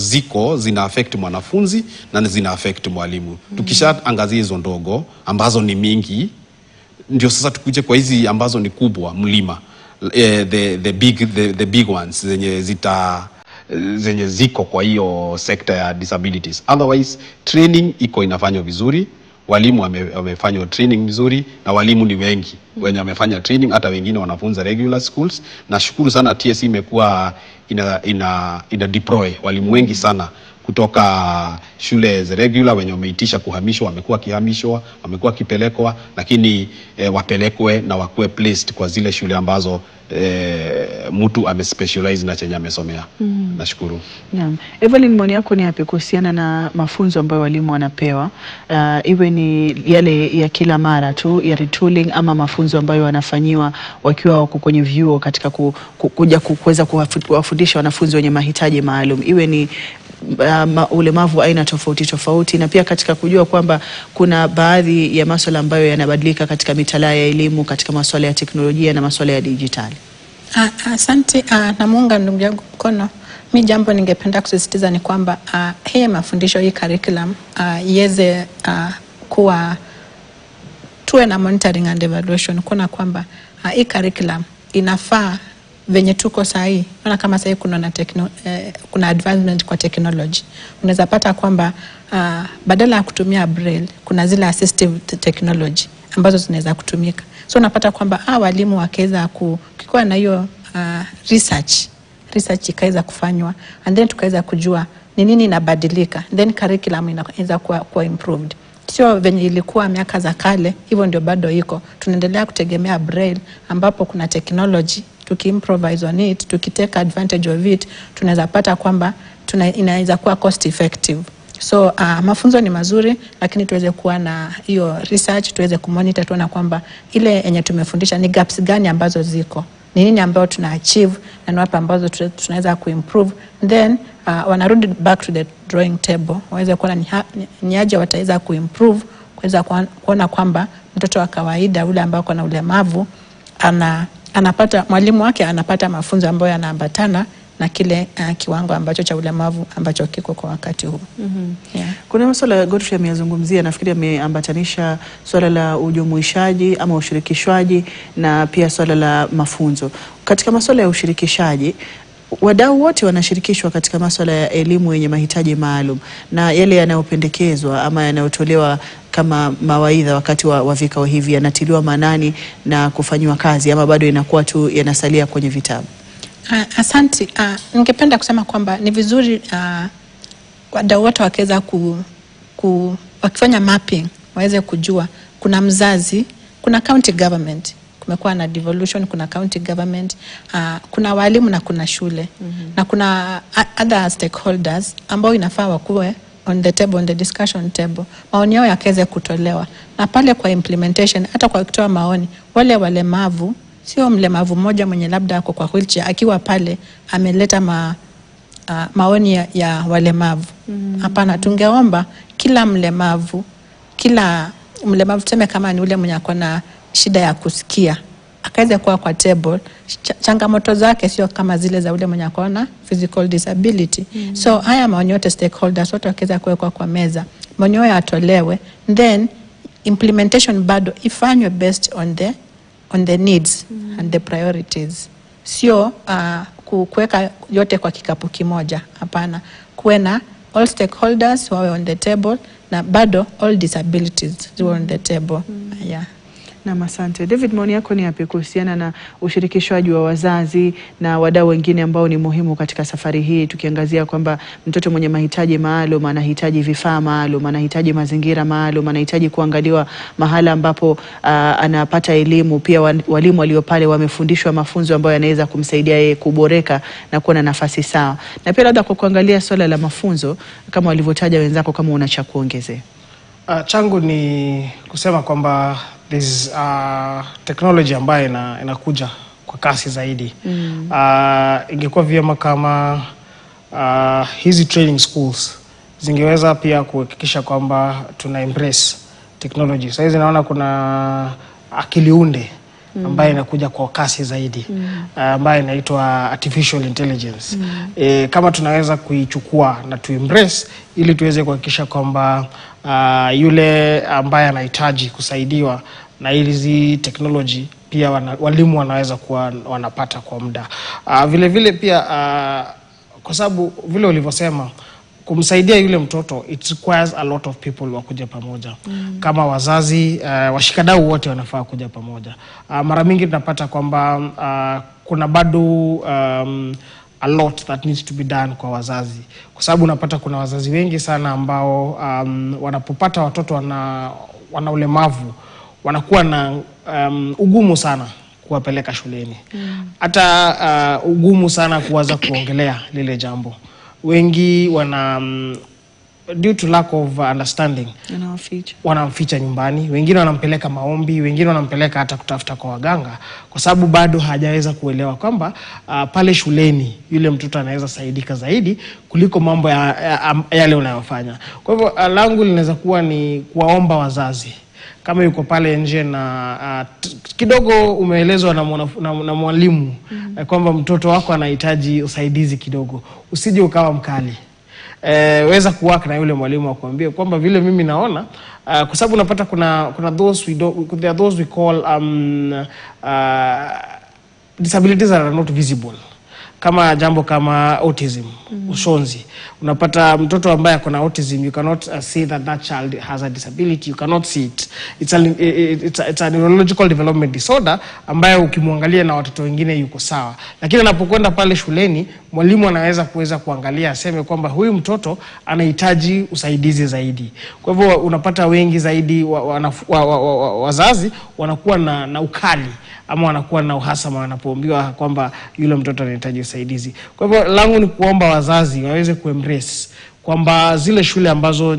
Speaker 2: zina affect mwanafunzi na zina affect mwalimu. Tukisha angazia hizo ndogo ambazo ni mingi, ndio sasa tukuje kwa hizi ambazo ni kubwa mlima, the big ones zenye ziko kwa hiyo sekta ya disabilities. Otherwise training iko inafanywa vizuri, walimu wamefanywa training vizuri, na walimu ni wengi wenye wamefanya training, hata wengine wanafunza regular schools. Nashukuru sana TSC imekuwa ina deploy walimu wengi sana kutoka shule za regular wenye wameitisha kuhamishwa, wamekuwa kihamishwa, wamekuwa kipelekwa, lakini wapelekwe na wakuwe placed kwa zile shule ambazo mtu amespecialize na chenye amesomea. Nashukuru.
Speaker 1: Naam. Evelyn, maoni yako ni yapi kuhusiana na mafunzo ambayo walimu wanapewa, iwe ni yale ya kila mara tu ya retooling ama mafunzo ambayo wanafanyiwa wakiwa wako kwenye vyuo katika kuja kuweza kuwafundisha wanafunzi wenye mahitaji maalum, iwe ni ulemavu aina tofauti, na pia katika kujua kwamba kuna baadhi ya masuala ambayo yanabadilika katika mitaala ya elimu, katika masuala ya teknolojia na masuala ya dijitali.
Speaker 3: Asante, na muunga ndugu yangu mkono. Mi jambo ningependa kusisitiza ni kwamba hii mafundisho, hii curriculum iweze kuwa tuwe na monitoring and evaluation, kuna kwamba hii curriculum inafaa venye tuko sahi. Unaona kama sahi kuna advancement kwa technology. Unaweza pata kwamba badala ya kutumia braille kuna zile assistive technology ambazo zinaweza kutumika. So unapata kwamba walimu wakaweza kukikuwa na hiyo research ikaweza kufanywa, and then tukaweza kujua ni nini inabadilika, then curriculum inaweza kuwa improved. Sio venye ilikuwa miaka za kale, hivyo ndio bado iko. Tunaendelea kutegemea braille ambapo kuna technology, tukiimprovise on it, tukitake advantage of it, tunaweza pata kwamba inaweza kuwa cost effective. So mafunzo ni mazuri, lakini tuweze kuwa na hiyo research, tuweze kumonitor, tuona kwamba ile yenye tumefundisha ni gaps gani ambazo ziko, ni nini ambayo tuna achieve na ni wapi ambazo tunaweza kuimprove. Then wanarudi back to the drawing table, waweze kuona ni aje wataweza kuimprove, kuweza kuona kwamba mtoto wa kawaida ule ambao kuna ulemavu anapata, mwalimu wake anapata mafunzo ambayo yanaambatana na kile kiwango ambacho cha ulemavu ambacho kiko kwa wakati huu. Yeah.
Speaker 1: Kuna masuala Godfrey ameyazungumzia, nafikiri ameambatanisha swala la ujumuishaji ama ushirikishwaji na pia swala la mafunzo. Katika masuala ya ushirikishaji, wadau wote wanashirikishwa katika masuala ya elimu yenye mahitaji maalum, na yale yanayopendekezwa ama yanayotolewa kama mawaidha wakati wa vikao hivi yanatiliwa maanani na kufanywa kazi, ama bado inakuwa tu yanasalia kwenye vitabu?
Speaker 3: Asante. Ningependa kusema kwamba ni vizuri wadau wote wakaweza wakifanya mapping waweze kujua kuna mzazi, kuna county government, kumekuwa na devolution, kuna county government, kuna walimu na kuna shule, na kuna other stakeholders ambao inafaa wakuwe on the table, on the discussion table, maoni yao yakaweze kutolewa, na pale kwa implementation, hata kwa kutoa maoni, wale walemavu, sio mlemavu mmoja mwenye labda ako kwa wheelchair akiwa pale ameleta maoni ya walemavu. Hapana, tungeomba kila mlemavu tuseme kama ni ule mwenye ako na shida ya kusikia, akaweze kuwa kwa table. Changamoto zake sio kama zile za ule mwenye ako na physical disability. So haya maoni yote stakeholders wote wakaweza kuwekwa kwa meza, maoni yao yatolewe, then implementation bado ifanywe based on the needs and the priorities. Sio kuweka yote kwa kikapu kimoja. Hapana, kuwe na all stakeholders wawe on the table na bado all disabilities ziwe on the table. Yeah.
Speaker 1: Na asante. David, maoni yako ni yapi kuhusiana na ushirikishwaji wa wazazi na wadau wengine ambao ni muhimu katika safari hii, tukiangazia kwamba mtoto mwenye mahitaji maalum anahitaji vifaa maalum, anahitaji mazingira maalum, anahitaji kuangaliwa mahala ambapo anapata elimu, pia walimu walio pale wamefundishwa mafunzo ambayo yanaweza kumsaidia yeye kuboreka na kuwa na nafasi sawa. Na pia labda kwa kuangalia swala la mafunzo kama walivyotaja wenzako, kama una cha kuongezea.
Speaker 4: Changu ni kusema kwamba this technology ambayo inakuja kwa kasi zaidi. Ingekuwa vyema kama hizi training schools zingeweza pia kuhakikisha kwamba tuna embrace technology. Sasa hizi naona kuna akili unde ambayo inakuja kwa kasi zaidi, ambayo inaitwa artificial intelligence. Kama tunaweza kuichukua na tu embrace ili tuweze kuhakikisha kwamba yule ambaye anahitaji kusaidiwa na hizi technology pia walimu wanaweza kuwa wanapata kwa muda. Vile vile pia kwa sababu vile ulivyosema kumsaidia yule mtoto, it requires a lot of people wakuja pamoja. Kama wazazi, washikadau wote wanafaa kuja pamoja. Mara mingi tunapata kwamba kuna bado a lot that needs to be done kwa wazazi. Kwa sababu unapata kuna wazazi wengi sana ambao wanapopata watoto wana ulemavu, wanakuwa na ugumu sana kuwapeleka shuleni. Hata ugumu sana kuanza kuongelea lile jambo. Wengi due to lack of understanding wanamficha nyumbani, wengine wanampeleka maombi, wengine wanampeleka hata kutafuta kwa waganga, kwa sababu bado hajaweza kuelewa kwamba pale shuleni yule mtoto anaweza saidika zaidi kuliko mambo yale unayofanya. Kwa hivyo langu linaweza kuwa ni kuwaomba wazazi, kama yuko pale nje na kidogo umeelezwa na mwalimu kwamba mtoto wako anahitaji usaidizi kidogo, usije ukawa mkali. Weza kuwaka na yule mwalimu akwambie kwamba vile mimi naona, kwa sababu unapata kuna those we call disabilities that are not visible. Kama jambo kama autism, ushonzi. Unapata mtoto ambaye akona autism, you cannot say that child has a disability, you cannot see it. It's a neurological development disorder ambayo ukimwangalia na watoto wengine yuko sawa. Lakini anapokwenda pale shuleni, mwalimu anaweza kuangalia aseme kwamba huyu mtoto anahitaji usaidizi zaidi. Kwa hivyo unapata wengi zaidi wazazi wanakuwa na ukali ama wanakuwa na uhasama wanapoambiwa kwamba yule mtoto anahitaji usaidizi. Kwa hivyo langu ni kuomba wazazi waweze kuembrace kwamba zile shule ambazo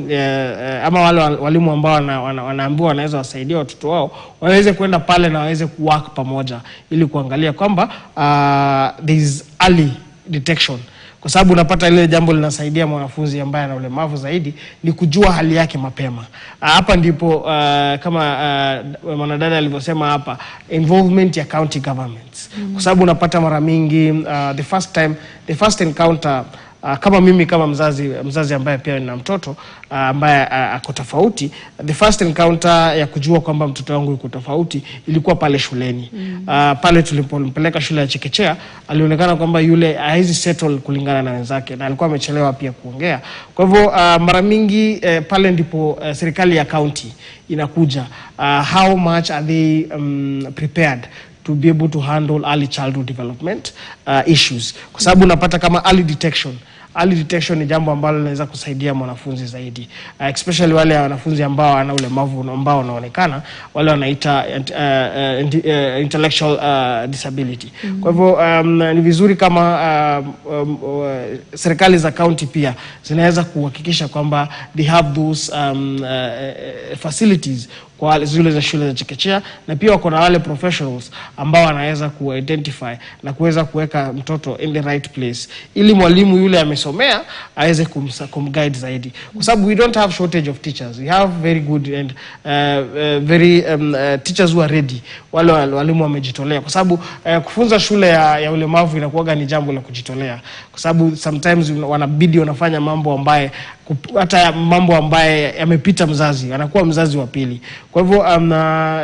Speaker 4: ama wale walimu ambao wanaambiwa wanaweza wasaidia watoto wao, waweze kwenda pale na waweze kuwork pamoja ili kuangalia kwamba there is early detection. Kwa sababu unapata ile jambo linasaidia mwanafunzi ambaye ana ulemavu zaidi ni kujua hali yake mapema. Hapa ndipo kama mwanadada alivyosema hapa, involvement ya county governments. Kwa sababu unapata mara mingi the first encounter, kama mimi kama mzazi ambaye pia nina mtoto ambaye ako tofauti, the first encounter ya kujua kwamba mtoto wangu yuko tofauti ilikuwa pale shuleni. Pale tulipompeleka shule ya chekechea, alionekana kwamba yule haizi settle kulingana na wenzake na alikuwa amechelewa pia kuongea. Kwa hivyo mara mingi pale ndipo serikali ya county inakuja, how much are they prepared to be able to handle early childhood development issues. Kwa sababu unapata kama early detection ni jambo ambalo linaweza kusaidia mwanafunzi zaidi, especially wale wanafunzi ambao wana ulemavu ambao unaonekana, wale wanaita intellectual disability. Kwa hivyo ni vizuri kama serikali za county pia zinaweza kuhakikisha kwamba they have those facilities kwa zile za shule za chekechea, na pia wako na wale professionals ambao wanaweza kuidentify na kuweza kuweka mtoto in the right place ili mwalimu yule amesomea aweze kumguide zaidi. Kwa sababu we don't have shortage of teachers, we have very good and very teachers who are ready, wale walimu wamejitolea. Kwa sababu kufunza shule ya ulemavu inakuwa ni jambo la kujitolea, kwa sababu sometimes wanabidi wanafanya mambo ambaye hata mambo ambaye yamepita mzazi, anakuwa mzazi wa pili. Kwa hivyo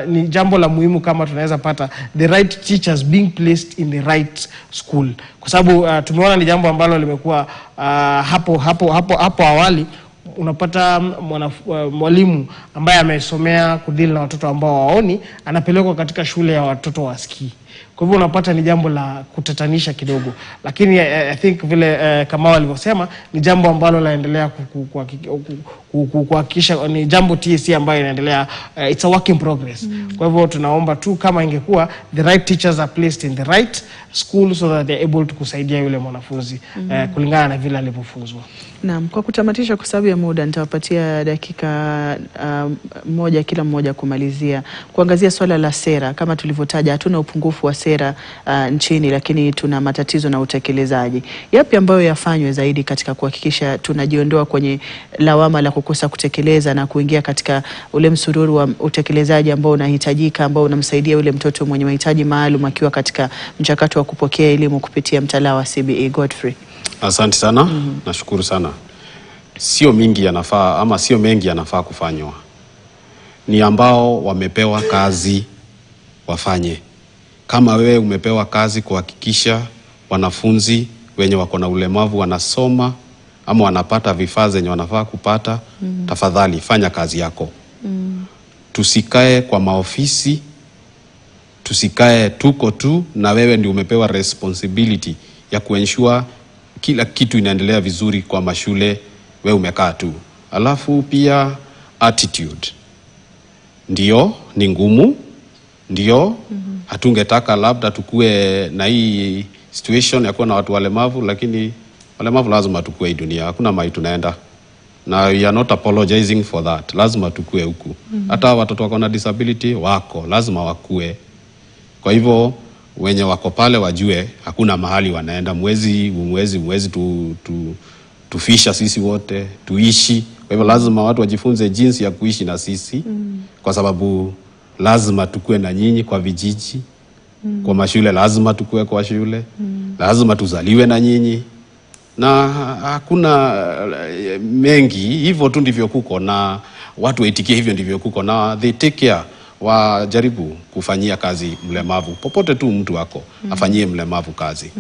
Speaker 4: ni jambo la muhimu kama tunaweza pata the right teachers being placed in the right school, kwa sababu tumeona ni jambo ambalo limekuwa hapo awali. Unapata mwalimu ambaye amesomea kudili na watoto ambao waoni anapelekwa katika shule ya watoto wasikii. Kwa hivyo unapata ni jambo la kutatanisha kidogo, lakini I think vile kama walivyosema ni jambo ambalo laendelea kuhakikisha, ni jambo TSC ambayo inaendelea, it's a work in progress. Kwa hivyo tunaomba tu kama ingekuwa the right teachers are placed in the right school so that they're able to kusaidia yule mwanafunzi kulingana na vile alivyofunzwa.
Speaker 1: Naam, kwa kutamatisha, kwa sababu ya muda nitawapatia dakika moja kila mmoja kumalizia kuangazia swala la sera. Kama tulivyotaja, hatuna upungufu wa sera nchini, lakini tuna matatizo na utekelezaji. Yapi ambayo yafanywe zaidi katika kuhakikisha tunajiondoa kwenye lawama la kukosa kutekeleza na kuingia katika ule msururu wa utekelezaji ambao unahitajika, ambao unamsaidia yule mtoto mwenye mahitaji maalum akiwa katika mchakato wa kupokea elimu kupitia mtaala wa CBE? Godfrey.
Speaker 2: Asante sana. Nashukuru sana. Sio mengi yanafaa kufanywa. Ni ambao wamepewa kazi wafanye. Kama wewe umepewa kazi kuhakikisha wanafunzi wenye wako na ulemavu wanasoma ama wanapata vifaa zenye wanafaa kupata, tafadhali fanya kazi yako. Tusikae kwa maofisi, tusikae tuko tu na wewe ndio umepewa responsibility ya kuensure kila kitu inaendelea vizuri kwa mashule, wewe umekaa tu. Alafu pia attitude. Ndio ni ngumu, ndio hatungetaka labda tukue na hii situation ya kuwa na watu walemavu, lakini walemavu lazima tukue hii dunia, hakuna mahali tunaenda, na we are not apologizing for that. Lazima tukue huku. Hata watoto wako na disability wako lazima wakue. Kwa hivyo wenye wako pale wajue hakuna mahali wanaenda, mwezi tufisha sisi wote tuishi. Kwa hivyo lazima watu wajifunze jinsi ya kuishi na sisi, kwa sababu lazima tukue na nyinyi kwa vijiji, kwa mashule lazima tukue kwa shule, lazima tuzaliwe na nyinyi, na hakuna mengi. Hivyo tu ndivyo kuko, na watu waitikie hivyo ndivyo kuko, na they take care, wajaribu kufanyia kazi mlemavu popote tu mtu wako afanyie mlemavu kazi.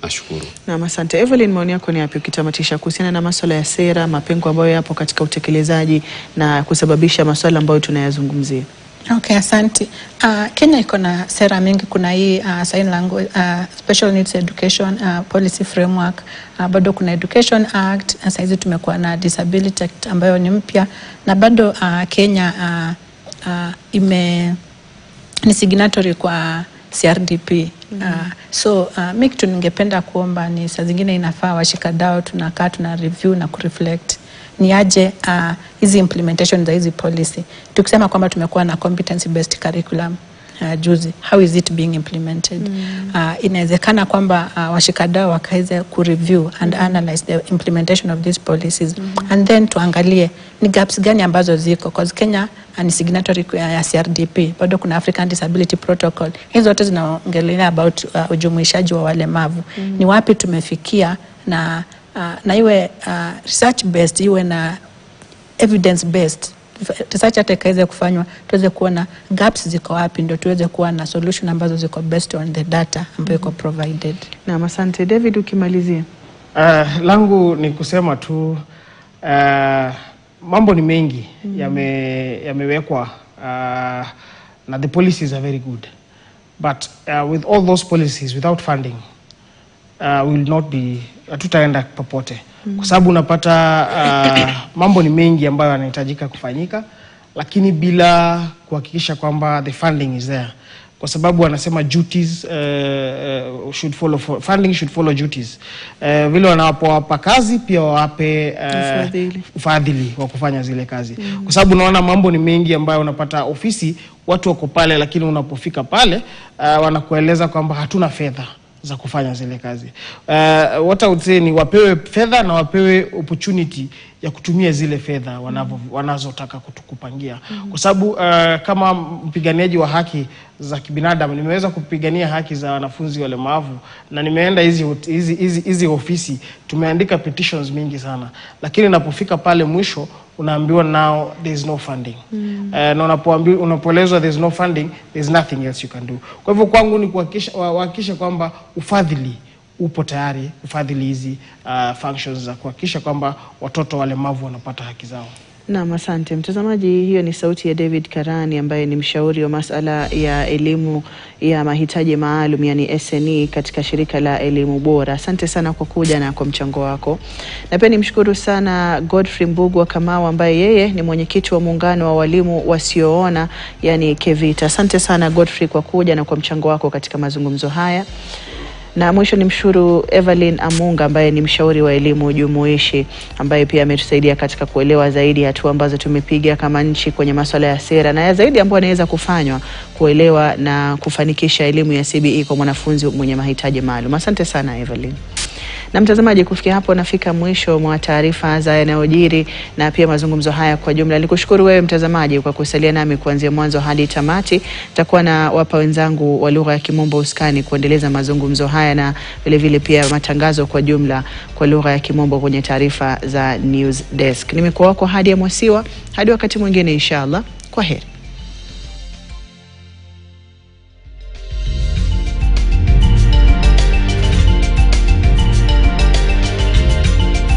Speaker 2: Nashukuru.
Speaker 1: Na asante. Evelyn, maoni yako ni yapi ukitamatisha kuhusiana na masuala ya sera, mapengo ambayo yapo katika utekelezaji na kusababisha masuala ambayo tunayazungumzia?
Speaker 3: Okay, asante. Kenya iko na sera mingi. Kuna hii sign language, special needs education policy framework, bado kuna education act, sasa hizi tumekuwa na disability act ambayo ni mpya, na bado Kenya ni signatory kwa CRDP. So mimi kitu ningependa kuomba ni saa zingine inafaa washikadau tunakaa tuna review na kureflect ni aje hizi implementation za hizi policy. Tukisema kwamba tumekuwa na competency based curriculum juzi, how is it being implemented? Inawezekana kwamba washikadau wakaweze kureview and analyze the implementation of these policies, and then tuangalie ni gaps gani ambazo ziko, because Kenya ni signatory ya CRDP, bado kuna African Disability Protocol. Hizo zote zinaongelea about ujumuishaji wa walemavu. Ni wapi tumefikia, na iwe research based, iwe na evidence based research hata ikaweze kufanywa, tuweze kuona gaps ziko wapi, ndio tuweze kuwa na solution ambazo ziko based on the data ambayo iko provided.
Speaker 1: Na asante. David, ukimalizia.
Speaker 4: Langu ni kusema tu mambo ni mengi yamewekwa, na the policies are very good, but with all those policies, without funding will not be, tutaenda popote. Kwa sababu unapata mambo ni mengi ambayo yanahitajika kufanyika, lakini bila kuhakikisha kwamba the funding is there. Kwa sababu wanasema duties should follow, funding should follow duties. Vile wanawapa kazi pia wawape ufadhili wa kufanya zile kazi. Kwa sababu unaona mambo ni mengi ambayo unapata ofisi watu wako pale, lakini unapofika pale wanakueleza kwamba hatuna fedha za kufanya zile kazi. What I would say ni wapewe fedha na wapewe opportunity ya kutumia zile fedha wanazotaka kutukupangia. Kwa sababu kama mpiganiaji wa haki za kibinadamu nimeweza kupigania haki za wanafunzi walemavu, na nimeenda hizi ofisi, tumeandika petitions mingi sana, lakini unapofika pale mwisho unaambiwa now there is no funding. Na unapoelezwa there is no funding, there is nothing else you can do. Kwa hivyo kwangu ni kuhakikisha kwamba ufadhili upo tayari, ufadhili hizi functions za kuhakikisha kwamba watoto walemavu wanapata haki zao.
Speaker 1: Naam, asante mtazamaji. Hiyo ni sauti ya David Karani ambaye ni mshauri wa masuala ya elimu ya mahitaji maalum, yani SNE, katika shirika la elimu bora. Asante sana kwa kuja na kwa mchango wako. Na pia nimshukuru sana Godfrey Mbugua Kamau ambaye yeye ni mwenyekiti wa muungano wa walimu wasioona, yani KEVITA. Asante sana Godfrey kwa kuja na kwa mchango wako katika mazungumzo haya. Na mwisho nimshukuru Evelyn Amunga ambaye ni mshauri wa elimu jumuishi ambaye pia ametusaidia katika kuelewa zaidi hatua ambazo tumepiga kama nchi kwenye masuala ya sera na ya zaidi ambayo yanaweza kufanywa kuelewa na kufanikisha elimu ya CBE kwa mwanafunzi mwenye mahitaji maalum. Asante sana Evelyn. Na mtazamaji, kufikia hapo nafika mwisho mwa taarifa za yanayojiri na pia mazungumzo haya kwa jumla. Nikushukuru wewe mtazamaji kwa kusalia nami kuanzia mwanzo hadi tamati. Nitakuwa na wapa wenzangu wa lugha ya Kimombo uskani kuendeleza mazungumzo haya na vile vile pia matangazo kwa jumla kwa lugha ya Kimombo kwenye taarifa za News Desk. Nimekuwa wako Hadia Mwasiwa, hadi wakati mwingine inshallah. Kwaheri.